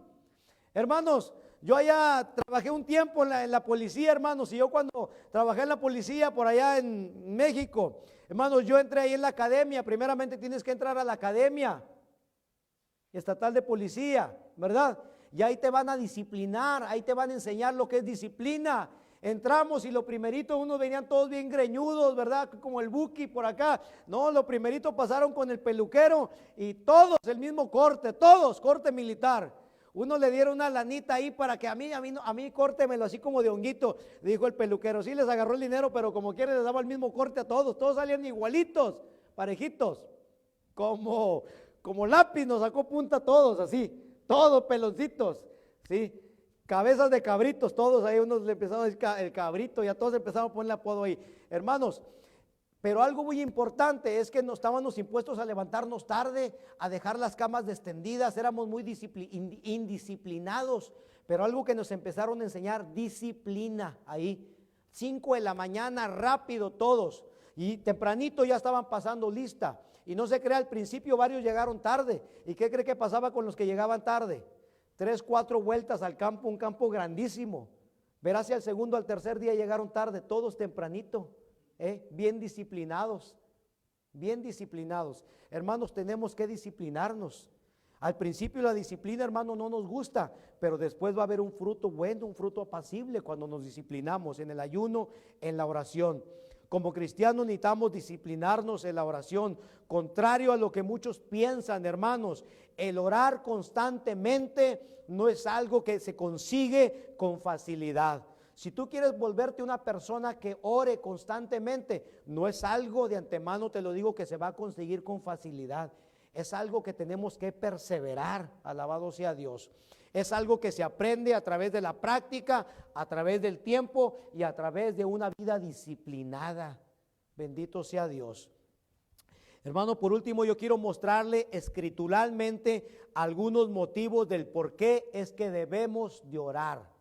Hermanos, yo allá trabajé un tiempo en la policía, hermanos, y yo cuando trabajé en la policía por allá en México, hermanos, yo entré ahí en la academia. Primeramente tienes que entrar a la academia estatal de policía, ¿verdad? Y ahí te van a disciplinar, ahí te van a enseñar lo que es disciplina. Entramos y lo primerito, unos venían todos bien greñudos, ¿verdad? Como el Buki por acá. No, lo primerito pasaron con el peluquero y todos el mismo corte, todos corte militar. Uno le dieron una lanita ahí para que a mí córtemelo así como de honguito, dijo el peluquero. Sí les agarró el dinero, pero como quiere les daba el mismo corte a todos salían igualitos, parejitos, como lápiz nos sacó punta todos así, todos peloncitos, ¿sí? Cabezas de cabritos, todos ahí, unos le empezaron a decir el cabrito, ya todos empezaron a ponerle apodo ahí. Hermanos, pero algo muy importante es que no estábamos impuestos a levantarnos tarde, a dejar las camas extendidas, éramos muy indisciplinados, pero algo que nos empezaron a enseñar, disciplina ahí. 5 de la mañana, rápido todos, y tempranito ya estaban pasando lista. Y no se crea, al principio varios llegaron tarde. ¿Y qué cree que pasaba con los que llegaban tarde? 3, 4 vueltas al campo, un campo grandísimo. Verás si al segundo, al tercer día llegaron tarde, todos tempranito, bien disciplinados, bien disciplinados. Hermanos, tenemos que disciplinarnos. Al principio la disciplina, hermano, no nos gusta, pero después va a haber un fruto bueno, un fruto apacible cuando nos disciplinamos en el ayuno, en la oración. Como cristianos necesitamos disciplinarnos en la oración, contrario a lo que muchos piensan, hermanos. El orar constantemente no es algo que se consigue con facilidad. Si tú quieres volverte una persona que ore constantemente, no es algo de antemano, te lo digo, que se va a conseguir con facilidad. Es algo que tenemos que perseverar, alabado sea Dios. Es algo que se aprende a través de la práctica, a través del tiempo y a través de una vida disciplinada. Bendito sea Dios. Hermano, por último yo quiero mostrarle escrituralmente algunos motivos del por qué es que debemos de orar.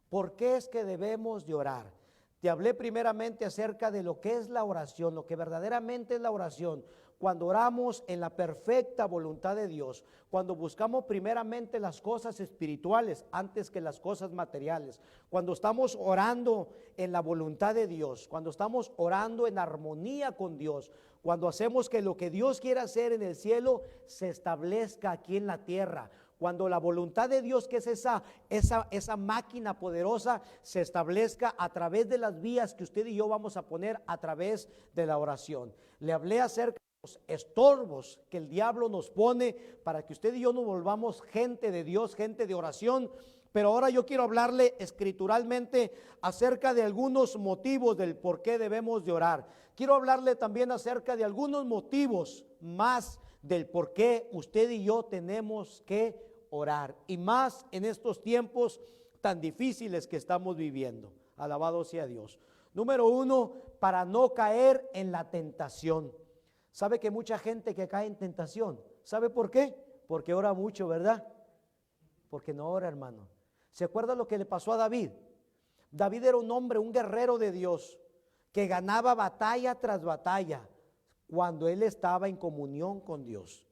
¿Por qué es que debemos de orar? Te hablé primeramente acerca de lo que es la oración, lo que verdaderamente es la oración. Cuando oramos en la perfecta voluntad de Dios, cuando buscamos primeramente las cosas espirituales antes que las cosas materiales, cuando estamos orando en la voluntad de Dios, cuando estamos orando en armonía con Dios, cuando hacemos que lo que Dios quiere hacer en el cielo se establezca aquí en la tierra, cuando la voluntad de Dios, que es esa máquina poderosa, se establezca a través de las vías que usted y yo vamos a poner a través de la oración. Le hablé acerca estorbos que el diablo nos pone para que usted y yo nos volvamos gente de Dios, gente de oración. Pero ahora yo quiero hablarle escrituralmente acerca de algunos motivos del por qué debemos de orar. Quiero hablarle también acerca de algunos motivos más del por qué usted y yo tenemos que orar, y más en estos tiempos tan difíciles que estamos viviendo. Alabado sea Dios. Número 1, para no caer en la tentación. ¿Sabe que mucha gente que cae en tentación? ¿Sabe por qué? Porque ora mucho, ¿verdad? Porque no ora, hermano. ¿Se acuerda lo que le pasó a David? David era un hombre, un guerrero de Dios, que ganaba batalla tras batalla cuando él estaba en comunión con Dios.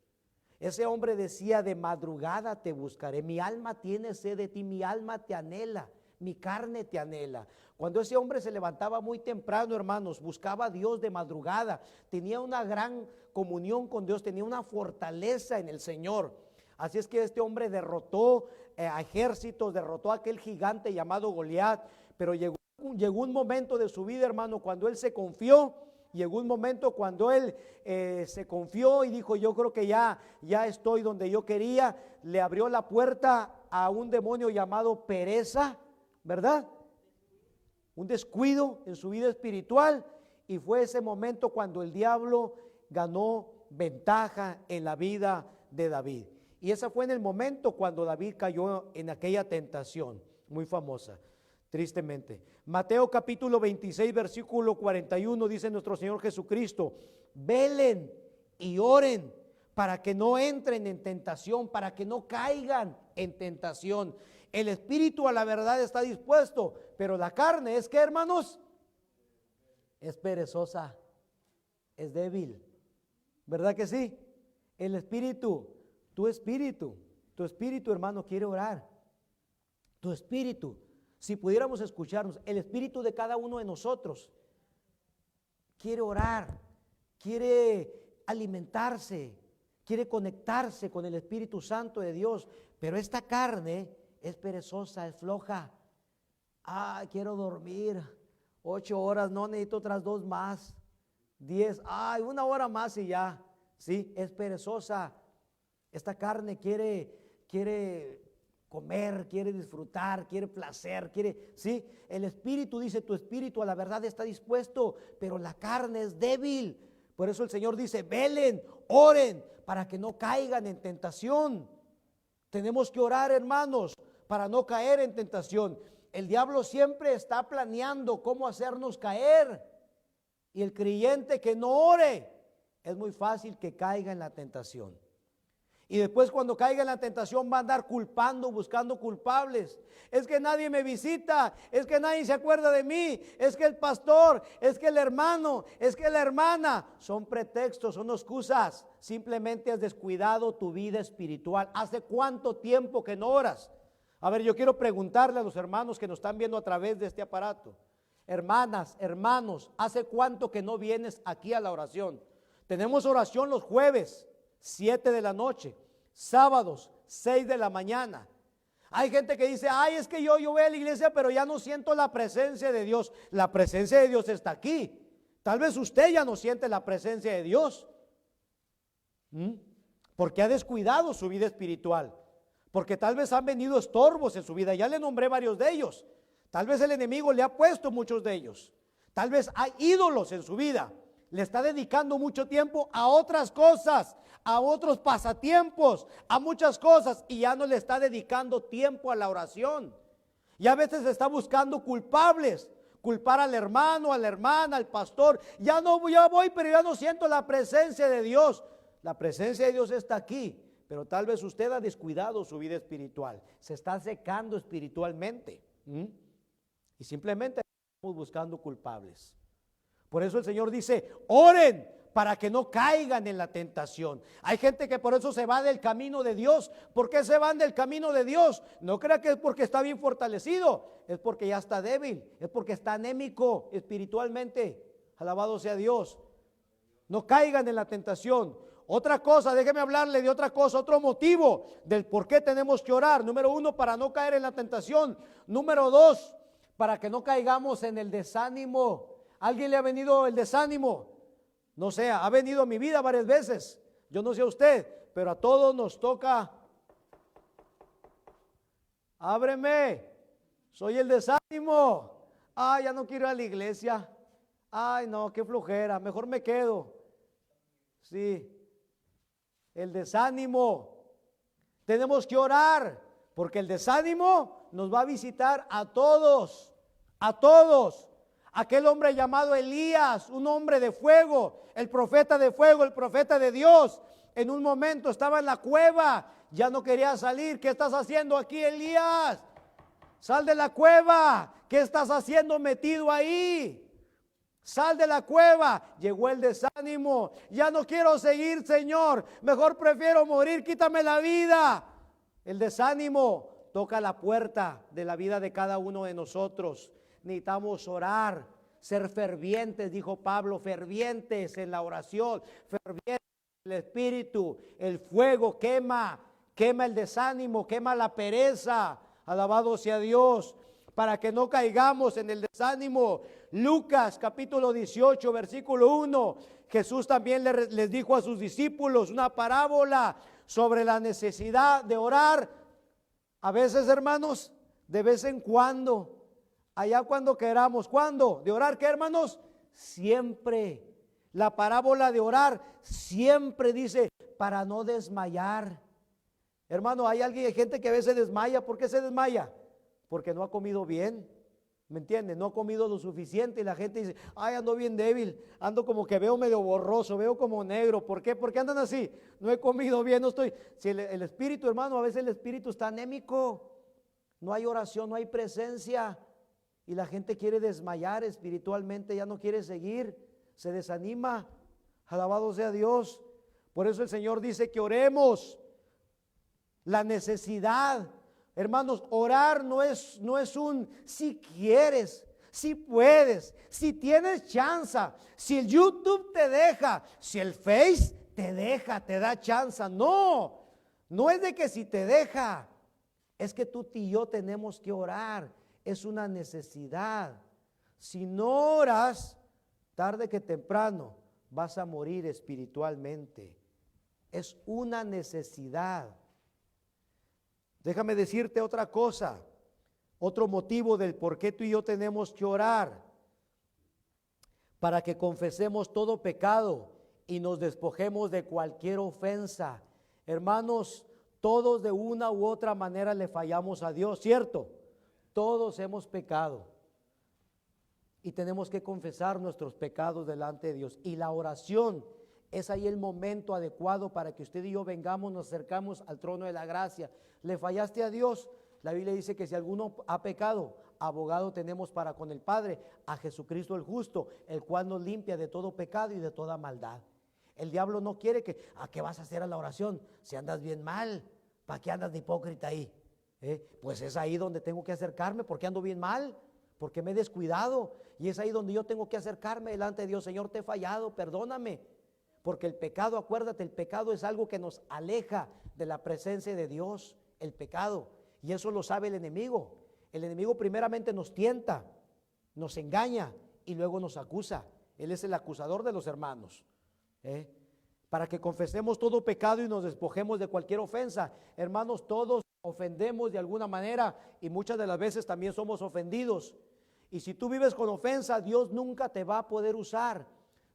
Ese hombre decía: de madrugada te buscaré, mi alma tiene sed de ti, mi alma te anhela, mi carne te anhela. Cuando ese hombre se levantaba muy temprano, hermanos, buscaba a Dios de madrugada, tenía una gran comunión con Dios, tenía una fortaleza en el Señor. Así es que este hombre derrotó a ejércitos, derrotó a aquel gigante llamado Goliat. Pero llegó un momento de su vida, hermano, cuando él se confió. Llegó un momento cuando él se confió y dijo: yo creo que ya estoy donde yo quería. Le abrió la puerta a un demonio llamado pereza, ¿verdad? Un descuido en su vida espiritual, y fue ese momento cuando el diablo ganó ventaja en la vida de David. Y ese fue en el momento cuando David cayó en aquella tentación muy famosa, tristemente. Mateo capítulo 26 versículo 41 dice nuestro Señor Jesucristo: velen y oren para que no entren en tentación, para que no caigan en tentación. El espíritu a la verdad está dispuesto, pero la carne es, ¿qué, hermanos? Es perezosa, es débil, ¿verdad que sí? El espíritu, tu espíritu, hermano, quiere orar. Tu espíritu, si pudiéramos escucharnos, el espíritu de cada uno de nosotros quiere orar, quiere alimentarse, quiere conectarse con el Espíritu Santo de Dios, pero esta carne es perezosa, es floja. Quiero dormir 8 horas, no, necesito otras 2 más, 10, 1 hora más y ya. Sí, es perezosa. Esta carne quiere comer, quiere disfrutar, quiere placer, sí. El espíritu, dice, tu espíritu a la verdad está dispuesto, pero la carne es débil. Por eso el Señor dice: velen, oren, para que no caigan en tentación. Tenemos que orar, hermanos, para no caer en tentación. El diablo siempre está planeando cómo hacernos caer, y el creyente que no ore, es muy fácil que caiga en la tentación. Y después, cuando caiga en la tentación, va a andar culpando, buscando culpables. Es que nadie me visita, es que nadie se acuerda de mí, es que el pastor, es que el hermano, es que la hermana. Son pretextos, son excusas. Simplemente has descuidado tu vida espiritual. ¿Hace cuánto tiempo que no oras? A ver, yo quiero preguntarle a los hermanos que nos están viendo a través de este aparato: hermanas, hermanos, ¿hace cuánto que no vienes aquí a la oración? Tenemos oración los jueves 7 de la noche, sábados 6 de la mañana. Hay gente que dice: es que yo voy a la iglesia, pero ya no siento la presencia de Dios. La presencia de Dios está aquí. Tal vez usted ya no siente la presencia de Dios, porque ha descuidado su vida espiritual, porque tal vez han venido estorbos en su vida. Ya le nombré varios de ellos. Tal vez el enemigo le ha puesto muchos de ellos. Tal vez hay ídolos en su vida. Le está dedicando mucho tiempo a otras cosas, a otros pasatiempos, a muchas cosas, y ya no le está dedicando tiempo a la oración. Y a veces está buscando culpables, culpar al hermano, a la hermana, al pastor. Ya voy, pero ya no siento la presencia de Dios. La presencia de Dios está aquí, pero tal vez usted ha descuidado su vida espiritual, se está secando espiritualmente, y simplemente estamos buscando culpables. Por eso el Señor dice: oren para que no caigan en la tentación. Hay gente que por eso se va del camino de Dios. ¿Por qué se van del camino de Dios? No crea que es porque está bien fortalecido, es porque ya está débil, es porque está anémico espiritualmente. Alabado sea Dios. No caigan en la tentación. Otra cosa, déjeme hablarle de otra cosa, otro motivo del por qué tenemos que orar. Número 1, para no caer en la tentación. Número 2, para que no caigamos en el desánimo. ¿Alguien le ha venido el desánimo? No sé, ha venido a mi vida varias veces. Yo no sé a usted, pero a todos nos toca. Ábreme, soy el desánimo. Ya no quiero ir a la iglesia. No, qué flojera, mejor me quedo. Sí, el desánimo. Tenemos que orar, porque el desánimo nos va a visitar a todos, a todos. Aquel hombre llamado Elías, un hombre de fuego, el profeta de Dios, en un momento estaba en la cueva, ya no quería salir. ¿Qué estás haciendo aquí, Elías? Sal de la cueva. ¿Qué estás haciendo metido ahí? Sal de la cueva. Llegó el desánimo. Ya no quiero seguir, Señor. Mejor prefiero morir. Quítame la vida. El desánimo toca la puerta de la vida de cada uno de nosotros. Necesitamos orar, ser fervientes, dijo Pablo, fervientes en la oración, fervientes en el Espíritu. El fuego quema el desánimo, quema la pereza. Alabado sea Dios, para que no caigamos en el desánimo. Lucas capítulo 18, versículo 1. Jesús también les dijo a sus discípulos una parábola sobre la necesidad de orar. A veces, hermanos, de vez en cuando, allá cuando queramos. ¿Cuándo? ¿De orar qué, hermanos? Siempre. La parábola de orar siempre dice, para no desmayar. Hermano, hay gente que a veces desmaya. ¿Por qué se desmaya? Porque no ha comido bien. ¿Me entienden? No ha comido lo suficiente y la gente dice, ay, ando bien débil, ando como que veo medio borroso, veo como negro. ¿Por qué? ¿Por qué andan así? No he comido bien, no estoy. Si el espíritu, hermano, a veces el espíritu está anémico, no hay oración, no hay presencia y la gente quiere desmayar espiritualmente, ya no quiere seguir, se desanima. Alabado sea Dios. Por eso el Señor dice que oremos. La necesidad. Hermanos, orar no es un si quieres, si puedes, si tienes chance, si el YouTube te deja, si el Face te deja, te da chance. No, no es de que si te deja, es que tú y yo tenemos que orar. Es una necesidad. Si no oras, tarde que temprano vas a morir espiritualmente. Es una necesidad. Déjame decirte otra cosa, otro motivo del por qué tú y yo tenemos que orar, para que confesemos todo pecado y nos despojemos de cualquier ofensa. Hermanos, todos de una u otra manera le fallamos a Dios, ¿cierto? Todos hemos pecado y tenemos que confesar nuestros pecados delante de Dios. Y la oración es ahí el momento adecuado para que usted y yo vengamos, nos acercamos al trono de la gracia. ¿Le fallaste a Dios? La Biblia dice que si alguno ha pecado, abogado tenemos para con el Padre, a Jesucristo el justo, el cual nos limpia de todo pecado y de toda maldad. El diablo no quiere que, ¿a qué vas a hacer a la oración? Si andas bien mal, ¿para qué andas de hipócrita ahí? Pues es ahí donde tengo que acercarme, porque ando bien mal, porque me he descuidado. Y es ahí donde yo tengo que acercarme delante de Dios. Señor, te he fallado, perdóname. Porque el pecado, acuérdate, el pecado es algo que nos aleja de la presencia de Dios, el pecado. Y eso lo sabe el enemigo. El enemigo primeramente nos tienta, nos engaña y luego nos acusa. Él es el acusador de los hermanos. Para que confesemos todo pecado y nos despojemos de cualquier ofensa. Hermanos, todos ofendemos de alguna manera y muchas de las veces también somos ofendidos. Y si tú vives con ofensa, Dios nunca te va a poder usar.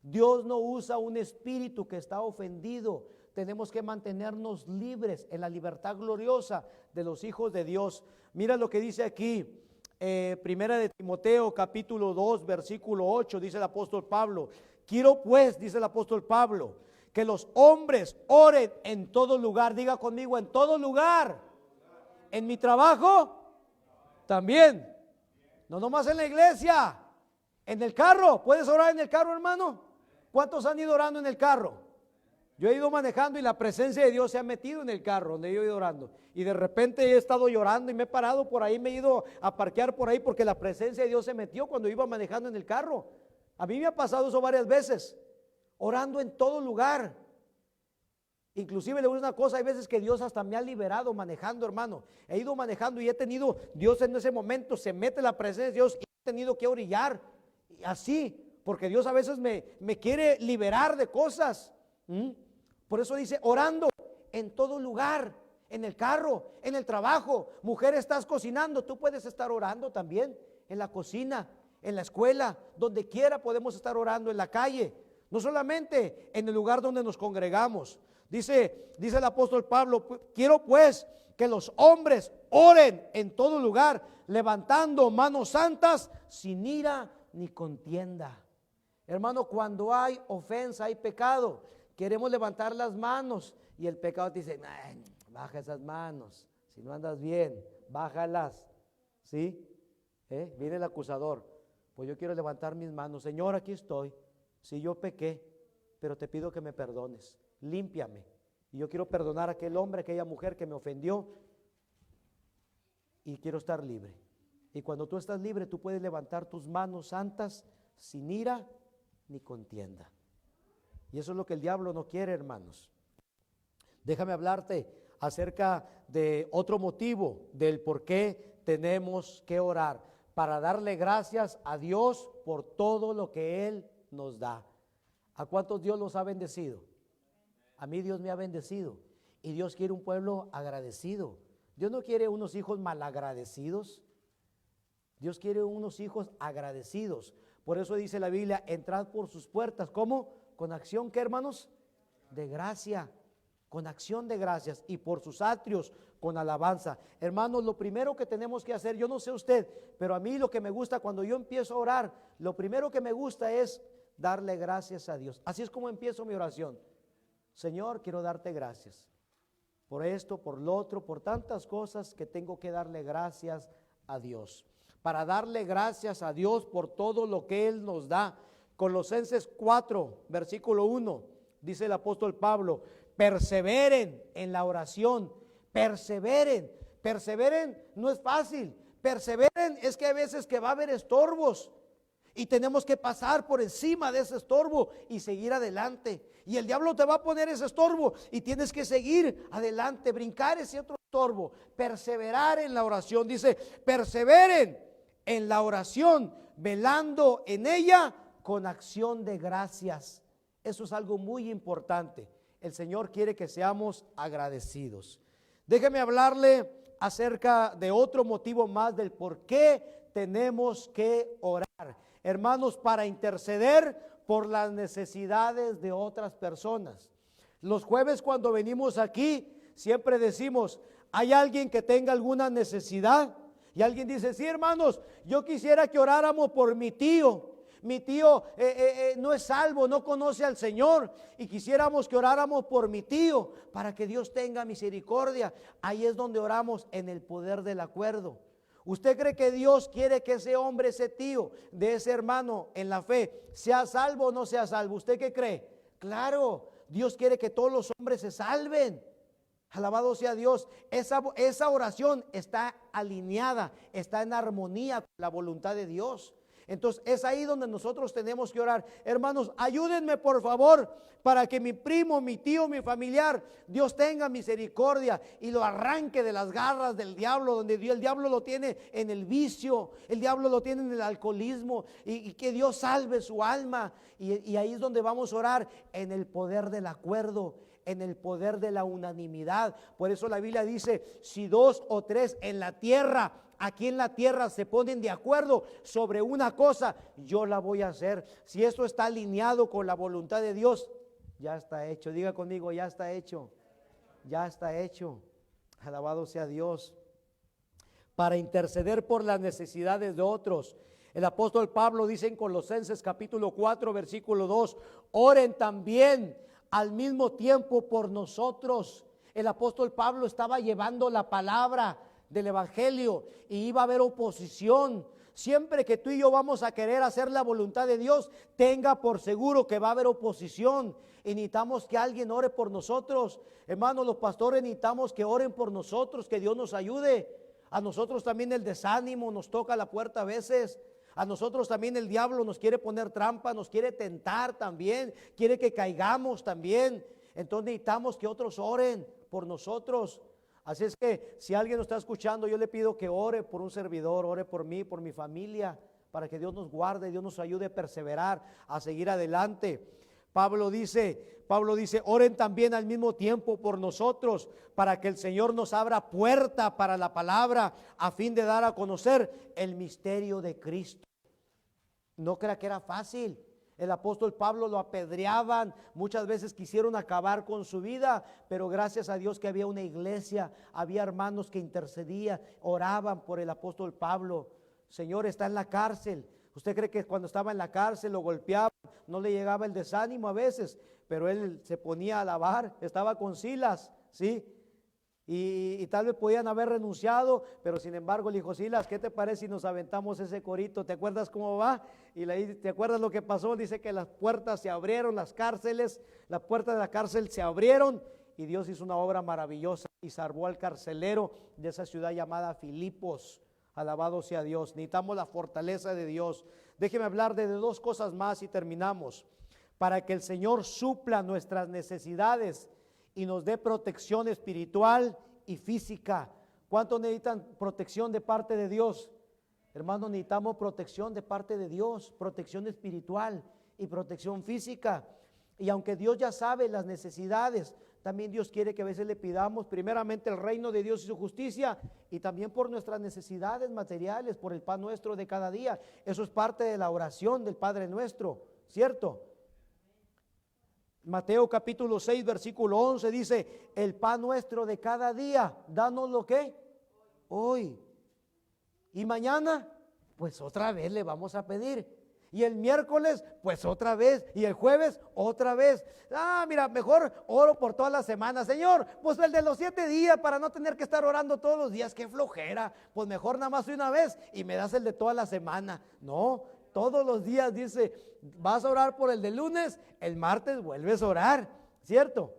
Dios no usa un espíritu que está ofendido. Tenemos que mantenernos libres en la libertad gloriosa de los hijos de Dios. Mira lo que dice aquí, primera de Timoteo capítulo 2 versículo 8, dice el apóstol Pablo. Quiero pues, dice el apóstol Pablo, que los hombres oren en todo lugar. Diga conmigo, en todo lugar. En mi trabajo también. No nomás en la iglesia. En el carro. ¿Puedes orar en el carro, hermano? ¿Cuántos han ido orando en el carro? Yo he ido manejando y la presencia de Dios se ha metido en el carro donde yo he ido orando. Y de repente he estado llorando y me he parado por ahí, me he ido a parquear por ahí porque la presencia de Dios se metió cuando iba manejando en el carro. A mí me ha pasado eso varias veces. Orando en todo lugar. Inclusive le voy a decir una cosa, hay veces que Dios hasta me ha liberado manejando, hermano. He ido manejando y he tenido, Dios en ese momento se mete la presencia de Dios y he tenido que orillar. Así, porque Dios a veces me quiere liberar de cosas. Por eso dice, orando en todo lugar, en el carro, en el trabajo. Mujer, estás cocinando, tú puedes estar orando también, en la cocina, en la escuela, donde quiera podemos estar orando, en la calle. No solamente en el lugar donde nos congregamos. Dice el apóstol Pablo, quiero pues que los hombres oren en todo lugar, levantando manos santas, sin ira ni contienda. Hermano, cuando hay ofensa, hay pecado, queremos levantar las manos y el pecado te dice, baja esas manos, si no andas bien, bájalas, ¿sí? Viene el acusador, Pues yo quiero levantar mis manos. Señor, aquí estoy. Si yo pequé, pero te pido que me perdones. Límpiame. Y yo quiero perdonar a aquel hombre, a aquella mujer que me ofendió. Y quiero estar libre. Y cuando tú estás libre, tú puedes levantar tus manos santas sin ira ni contienda. Y eso es lo que el diablo no quiere, hermanos. Déjame hablarte acerca de otro motivo del por qué tenemos que orar, para darle gracias a Dios por todo lo que Él nos da. ¿A cuántos Dios los ha bendecido? A mí Dios me ha bendecido, y Dios quiere un pueblo agradecido. Dios no quiere unos hijos malagradecidos. Dios quiere unos hijos agradecidos. Por eso dice la Biblia, entrad por sus puertas. ¿Cómo? Con acción, ¿qué, hermanos? De gracia. Con acción de gracias, y por sus atrios con alabanza. Hermanos, lo primero que tenemos que hacer, yo no sé usted, pero a mí lo que me gusta cuando yo empiezo a orar, lo primero que me gusta es darle gracias a Dios. Así es como empiezo mi oración. Señor, quiero darte gracias por esto, por lo otro, por tantas cosas que tengo que darle gracias a Dios. Para darle gracias a Dios por todo lo que Él nos da. Colosenses 4, versículo 1, dice el apóstol Pablo: perseveren en la oración, perseveren. Perseveren no es fácil, perseveren es que hay veces que va a haber estorbos y tenemos que pasar por encima de ese estorbo y seguir adelante. Y el diablo te va a poner ese estorbo y tienes que seguir adelante, brincar ese otro estorbo, perseverar en la oración. Dice, perseveren en la oración, velando en ella con acción de gracias. Eso es algo muy importante. El Señor quiere que seamos agradecidos. Déjeme hablarle acerca de otro motivo más del por qué tenemos que orar. Hermanos, para interceder por las necesidades de otras personas. Los jueves cuando venimos aquí, siempre decimos, ¿hay alguien que tenga alguna necesidad? Y alguien dice, sí, hermanos, yo quisiera que oráramos por mi tío. Mi tío no es salvo, no conoce al Señor, y quisiéramos que oráramos por mi tío para que Dios tenga misericordia. Ahí es donde oramos en el poder del acuerdo. ¿Usted cree que Dios quiere que ese hombre, ese tío, de ese hermano en la fe, sea salvo o no sea salvo? ¿Usted qué cree? Claro, Dios quiere que todos los hombres se salven. Alabado sea Dios. Esa oración está alineada, está en armonía con la voluntad de Dios. Entonces es ahí donde nosotros tenemos que orar. Hermanos, ayúdenme por favor para que mi primo, mi tío, mi familiar, Dios tenga misericordia y lo arranque de las garras del diablo, donde el diablo lo tiene en el vicio, el diablo lo tiene en el alcoholismo, y que Dios salve su alma. Y ahí es donde vamos a orar, en el poder del acuerdo, en el poder de la unanimidad. Por eso la Biblia dice, si 2 o 3 en la tierra, aquí en la tierra se ponen de acuerdo sobre una cosa, yo la voy a hacer. Si esto está alineado con la voluntad de Dios, ya está hecho. Diga conmigo, ya está hecho. Ya está hecho. Alabado sea Dios. Para interceder por las necesidades de otros. El apóstol Pablo dice en Colosenses capítulo 4 versículo 2, oren también al mismo tiempo por nosotros. El apóstol Pablo estaba llevando la palabra del evangelio y iba a haber oposición. Siempre que tú y yo vamos a querer hacer la voluntad de Dios, tenga por seguro que va a haber oposición, y necesitamos que alguien ore por nosotros. Hermanos, los pastores necesitamos que oren por nosotros, que Dios nos ayude. A nosotros también el desánimo nos toca la puerta a veces. A nosotros también el diablo nos quiere poner trampa, nos quiere tentar también, quiere que caigamos también. Entonces necesitamos que otros oren por nosotros. Así es que si alguien nos está escuchando, yo le pido que ore por un servidor, ore por mí, por mi familia, para que Dios nos guarde, Dios nos ayude a perseverar, a seguir adelante. Pablo dice, oren también al mismo tiempo por nosotros, para que el Señor nos abra puerta para la palabra, a fin de dar a conocer el misterio de Cristo. No crea que era fácil. El apóstol Pablo lo apedreaban, muchas veces quisieron acabar con su vida, pero gracias a Dios que había una iglesia, había hermanos que intercedían, oraban por el apóstol Pablo. Señor, está en la cárcel. ¿Usted cree que cuando estaba en la cárcel lo golpeaban, no le llegaba el desánimo a veces? Pero él se ponía a alabar, estaba con Silas, ¿sí? Y tal vez podían haber renunciado, pero sin embargo le dijo, Silas, ¿qué te parece si nos aventamos ese corito? ¿Te acuerdas cómo va? Y ¿te acuerdas lo que pasó? Dice que las puertas se abrieron, las puertas de la cárcel se abrieron, y Dios hizo una obra maravillosa y salvó al carcelero de esa ciudad llamada Filipos. Alabado sea Dios. Necesitamos la fortaleza de Dios. Déjeme hablar de dos cosas más y terminamos. Para que el Señor supla nuestras necesidades y nos dé protección espiritual y física. ¿Cuántos necesitan protección de parte de Dios? Hermanos, necesitamos protección de parte de Dios, protección espiritual y protección física. Y aunque Dios ya sabe las necesidades, también Dios quiere que a veces le pidamos primeramente el reino de Dios y su justicia, y también por nuestras necesidades materiales, por el pan nuestro de cada día. Eso es parte de la oración del Padre nuestro, ¿cierto? Mateo capítulo 6 versículo 11 dice, el pan nuestro de cada día, danos lo que hoy. Y mañana, pues otra vez le vamos a pedir. Y el miércoles, pues otra vez. Y el jueves, otra vez. Mira, mejor oro por toda la semana. Señor, pues el de los 7 días para no tener que estar orando todos los días. Qué flojera. Pues mejor nada más una vez y me das el de toda la semana. No, todos los días dice, vas a orar por el de lunes, el martes vuelves a orar, ¿cierto?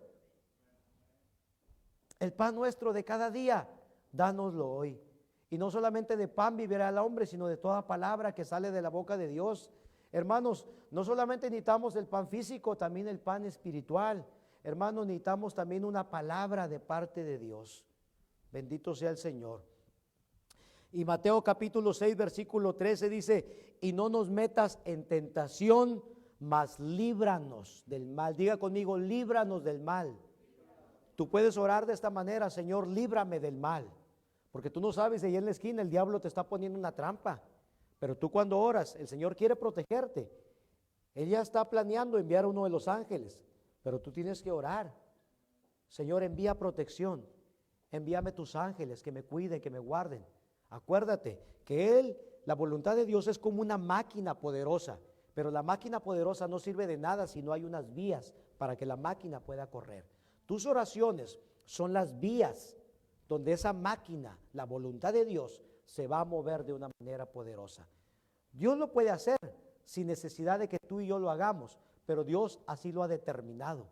El pan nuestro de cada día, dánoslo hoy. Y no solamente de pan vivirá el hombre, sino de toda palabra que sale de la boca de Dios. Hermanos, no solamente necesitamos el pan físico, también el pan espiritual. Hermanos, necesitamos también una palabra de parte de Dios. Bendito sea el Señor. Y Mateo capítulo 6 versículo 13 dice, y no nos metas en tentación, mas líbranos del mal. Diga conmigo, líbranos del mal. Tú puedes orar de esta manera, Señor, líbrame del mal. Porque tú no sabes, ahí en la esquina el diablo te está poniendo una trampa. Pero tú cuando oras, el Señor quiere protegerte. Él ya está planeando enviar a uno de los ángeles. Pero tú tienes que orar. Señor, envía protección. Envíame tus ángeles que me cuiden, que me guarden. Acuérdate que la voluntad de Dios es como una máquina poderosa. Pero la máquina poderosa no sirve de nada si no hay unas vías para que la máquina pueda correr. Tus oraciones son las vías donde esa máquina, la voluntad de Dios, se va a mover de una manera poderosa. Dios lo puede hacer sin necesidad de que tú y yo lo hagamos, pero Dios así lo ha determinado,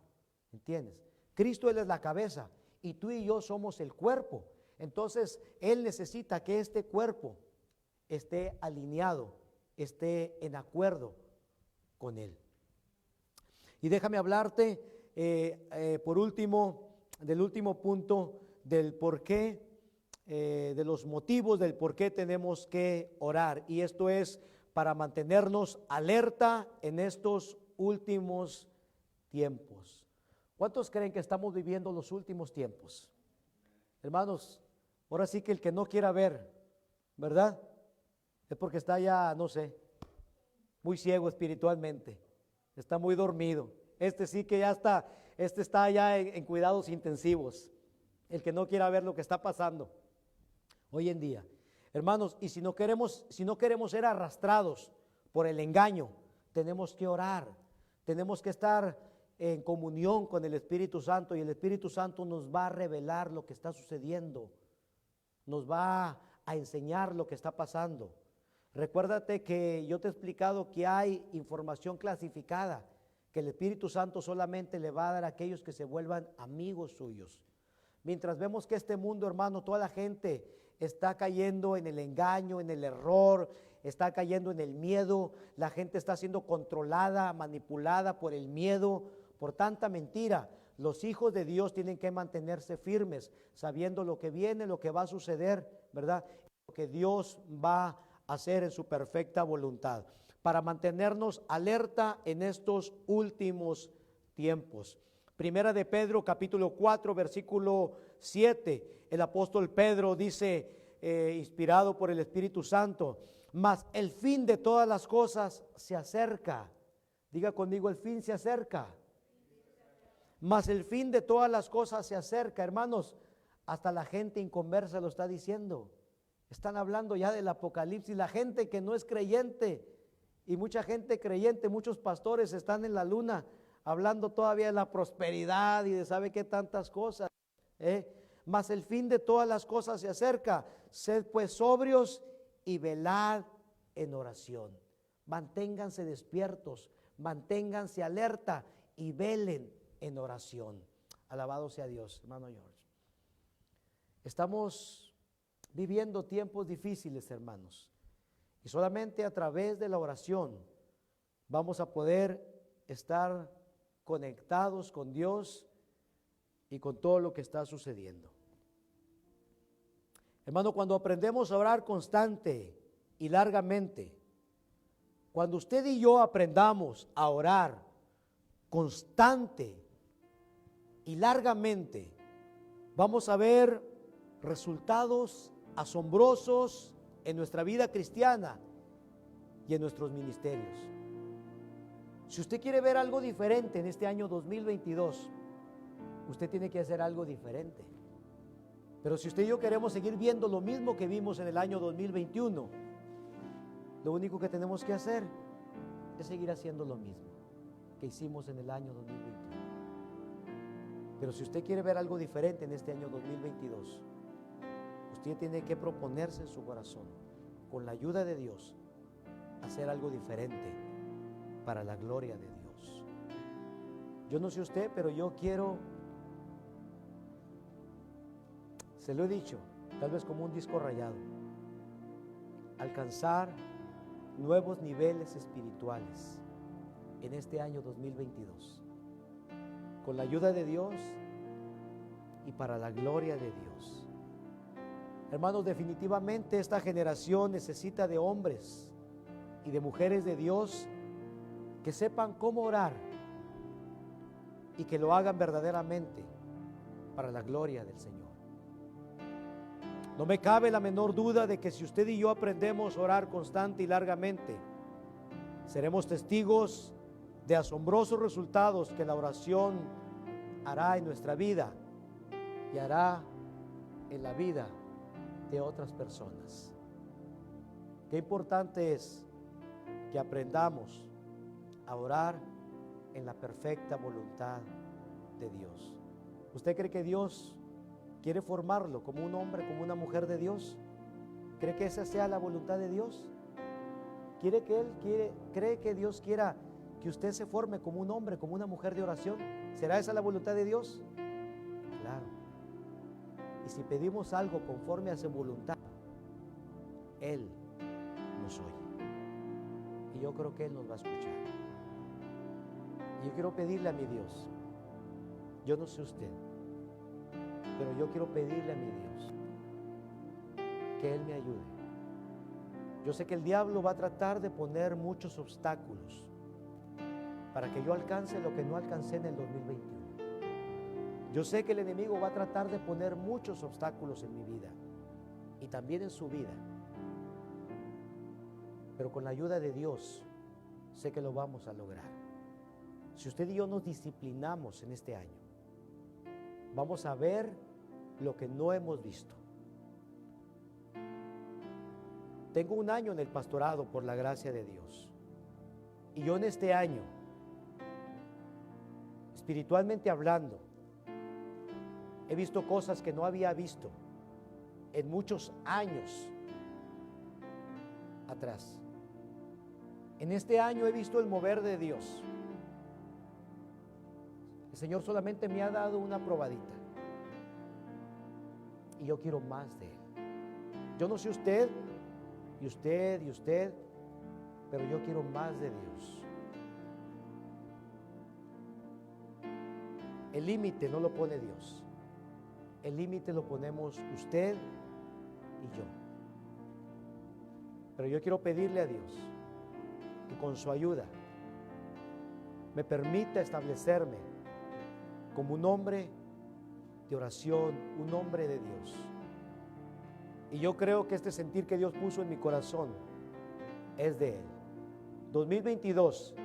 ¿entiendes? Cristo, Él es la cabeza y tú y yo somos el cuerpo. Entonces, Él necesita que este cuerpo esté alineado, esté en acuerdo con Él. Y déjame hablarte, por último, del último punto, del por qué, de los motivos del por qué tenemos que orar. Y esto es para mantenernos alerta en estos últimos tiempos. ¿Cuántos creen que estamos viviendo los últimos tiempos? Hermanos, ahora sí que el que no quiera ver, ¿verdad? Es porque está ya, no sé, muy ciego espiritualmente, está muy dormido. Este sí que ya está, está ya en cuidados intensivos. El que no quiera ver lo que está pasando hoy en día. Hermanos, y si no queremos ser arrastrados por el engaño, tenemos que orar, tenemos que estar en comunión con el Espíritu Santo, y el Espíritu Santo nos va a revelar lo que está sucediendo, nos va a enseñar lo que está pasando. Recuérdate que yo te he explicado que hay información clasificada que el Espíritu Santo solamente le va a dar a aquellos que se vuelvan amigos suyos. Mientras vemos que este mundo, hermano, toda la gente está cayendo en el engaño, en el error, está cayendo en el miedo, la gente está siendo controlada, manipulada por el miedo, por tanta mentira. Los hijos de Dios tienen que mantenerse firmes, sabiendo lo que viene, lo que va a suceder, ¿verdad? Lo que Dios va a hacer en su perfecta voluntad, para mantenernos alerta en estos últimos tiempos. Primera de Pedro, capítulo 4, versículo 7, el apóstol Pedro dice, inspirado por el Espíritu Santo, mas el fin de todas las cosas se acerca. Diga conmigo, el fin se acerca. Mas el fin de todas las cosas se acerca. Hermanos, hasta la gente inconversa lo está diciendo. Están hablando ya del apocalipsis. La gente que no es creyente y mucha gente creyente, muchos pastores están en la luna hablando todavía de la prosperidad y de sabe qué tantas cosas. mas el fin de todas las cosas se acerca. Sed pues sobrios y velad en oración. Manténganse despiertos, manténganse alerta y velen en oración. Alabado sea Dios, hermano George. Estamos viviendo tiempos difíciles, hermanos, y solamente a través de la oración vamos a poder estar conectados con Dios y con todo lo que está sucediendo. Hermano, cuando aprendemos a orar constante y largamente, cuando usted y yo aprendamos a orar constante y largamente, vamos a ver resultados asombrosos en nuestra vida cristiana y en nuestros ministerios. Si usted quiere ver algo diferente en este año 2022, usted tiene que hacer algo diferente. Pero si usted y yo queremos seguir viendo lo mismo que vimos en el año 2021, lo único que tenemos que hacer es seguir haciendo lo mismo que hicimos en el año 2021. Pero si usted quiere ver algo diferente en este año 2022, usted tiene que proponerse en su corazón, con la ayuda de Dios, hacer algo diferente para la gloria de Dios. Yo no sé usted, pero yo quiero, se lo he dicho, tal vez como un disco rayado, alcanzar nuevos niveles espirituales en este año 2022, con la ayuda de Dios y para la gloria de Dios. Hermanos, definitivamente esta generación necesita de hombres y de mujeres de Dios que sepan cómo orar y que lo hagan verdaderamente para la gloria del Señor. No me cabe la menor duda de que si usted y yo aprendemos a orar constante y largamente, seremos testigos de asombrosos resultados que la oración hará en nuestra vida y hará en la vida de otras personas. Qué importante es que aprendamos a orar en la perfecta voluntad de Dios. ¿Usted cree que Dios quiere formarlo como un hombre, como una mujer de Dios? ¿Cree que esa sea la voluntad de Dios? ¿Cree que Dios quiera que usted se forme como un hombre, como una mujer de oración? ¿Será esa la voluntad de Dios? Claro. Y si pedimos algo conforme a su voluntad, Él nos oye. Y yo creo que Él nos va a escuchar. Y yo quiero pedirle a mi Dios, yo no sé usted, pero yo quiero pedirle a mi Dios que Él me ayude. Yo sé que el diablo va a tratar de poner muchos obstáculos para que yo alcance lo que no alcancé en el 2021. Yo sé que el enemigo va a tratar de poner muchos obstáculos en mi vida y también en su vida. Pero con la ayuda de Dios sé que lo vamos a lograr. Si usted y yo nos disciplinamos en este año, vamos a ver lo que no hemos visto. Tengo un año en el pastorado por la gracia de Dios. Y yo en este año, espiritualmente hablando, he visto cosas que no había visto en muchos años atrás. En este año he visto el mover de Dios. El Señor solamente me ha dado una probadita. Y yo quiero más de Él. Yo no sé usted, y usted, y usted, pero yo quiero más de Dios. El límite no lo pone Dios. El límite lo ponemos usted y yo. Pero yo quiero pedirle a Dios que con su ayuda me permita establecerme como un hombre de oración, un hombre de Dios. Y yo creo que este sentir que Dios puso en mi corazón es de Él. 2022,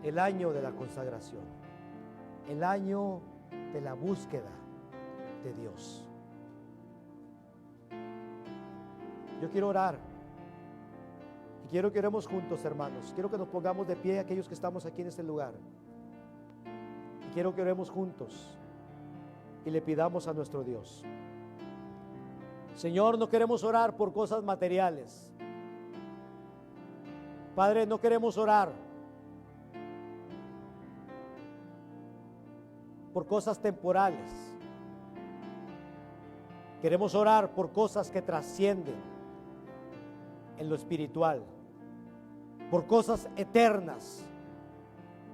el año de la consagración, el año de la búsqueda de Dios. Yo quiero orar y quiero que oremos juntos, hermanos. Quiero que nos pongamos de pie aquellos que estamos aquí en este lugar. Y quiero que oremos juntos. y le pidamos a nuestro Dios. Señor, no queremos orar por cosas materiales. Padre, no queremos orar por cosas temporales. Queremos orar por cosas que trascienden en lo espiritual, por cosas eternas,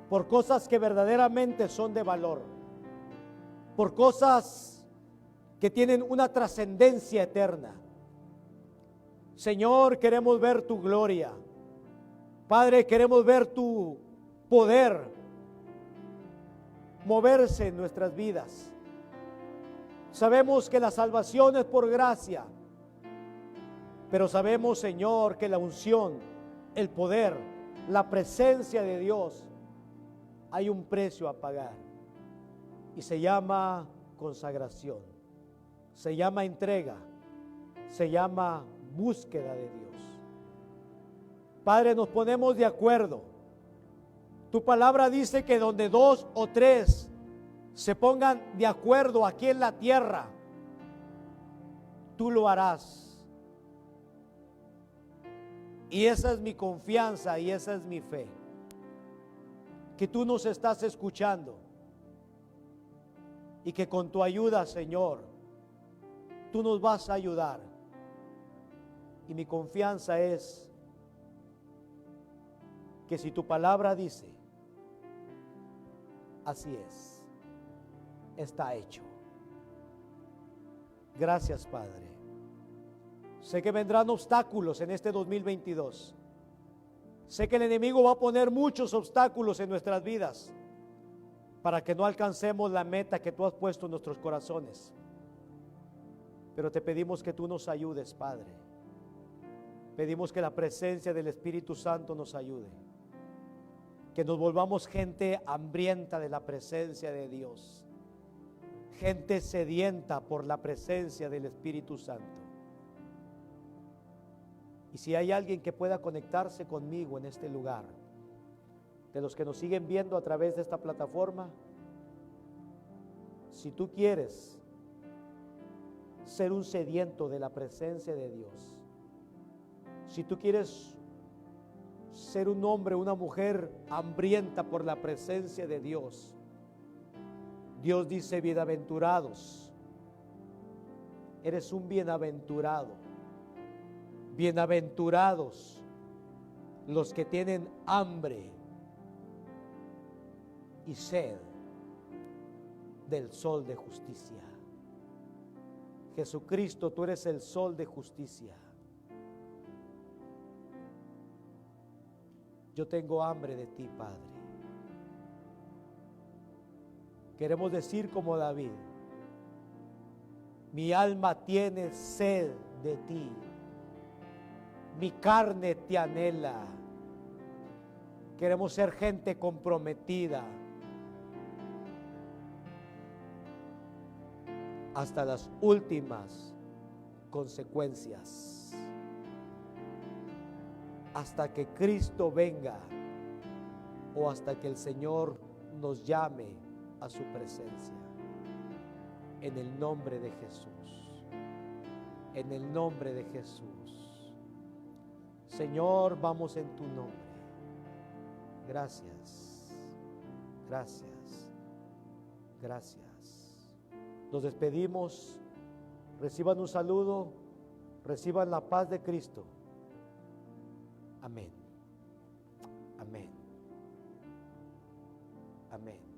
por cosas que verdaderamente son de valor, por cosas que tienen una trascendencia eterna. Señor, queremos ver tu gloria. Padre, queremos ver tu poder moverse en nuestras vidas. Sabemos que la salvación es por gracia, pero sabemos, Señor, que la unción, el poder, la presencia de Dios, hay un precio a pagar y se llama consagración, se llama entrega, se llama búsqueda de Dios. Padre, nos ponemos de acuerdo. Tu palabra dice que donde 2 o 3 se pongan de acuerdo aquí en la tierra, tú lo harás. Y esa es mi confianza y esa es mi fe, que tú nos estás escuchando y que con tu ayuda, Señor, tú nos vas a ayudar. Y mi confianza es que si tu palabra dice, así es, está hecho. Gracias, Padre. Sé que vendrán obstáculos en este 2022. Sé que el enemigo va a poner muchos obstáculos en nuestras vidas para que no alcancemos la meta que tú has puesto en nuestros corazones. Pero te pedimos que tú nos ayudes, Padre. Pedimos que la presencia del Espíritu Santo nos ayude. Que nos volvamos gente hambrienta de la presencia de Dios. Gente sedienta por la presencia del Espíritu Santo. Y si hay alguien que pueda conectarse conmigo en este lugar, de los que nos siguen viendo a través de esta plataforma, si tú quieres ser un sediento de la presencia de Dios, si tú quieres ser un hombre, una mujer hambrienta por la presencia de Dios, Dios dice: bienaventurados, eres un bienaventurado. Bienaventurados los que tienen hambre y sed del sol de justicia. Jesucristo, tú eres el sol de justicia. Yo tengo hambre de ti, Padre. Queremos decir como David: mi alma tiene sed de ti. Mi carne te anhela. Queremos ser gente comprometida hasta las últimas consecuencias, hasta que Cristo venga o hasta que el Señor nos llame a su presencia. En el nombre de Jesús, en el nombre de Jesús. Señor, vamos en tu nombre. Gracias, gracias, gracias. Nos despedimos. Reciban un saludo, reciban la paz de Cristo. Amén, amén, amén.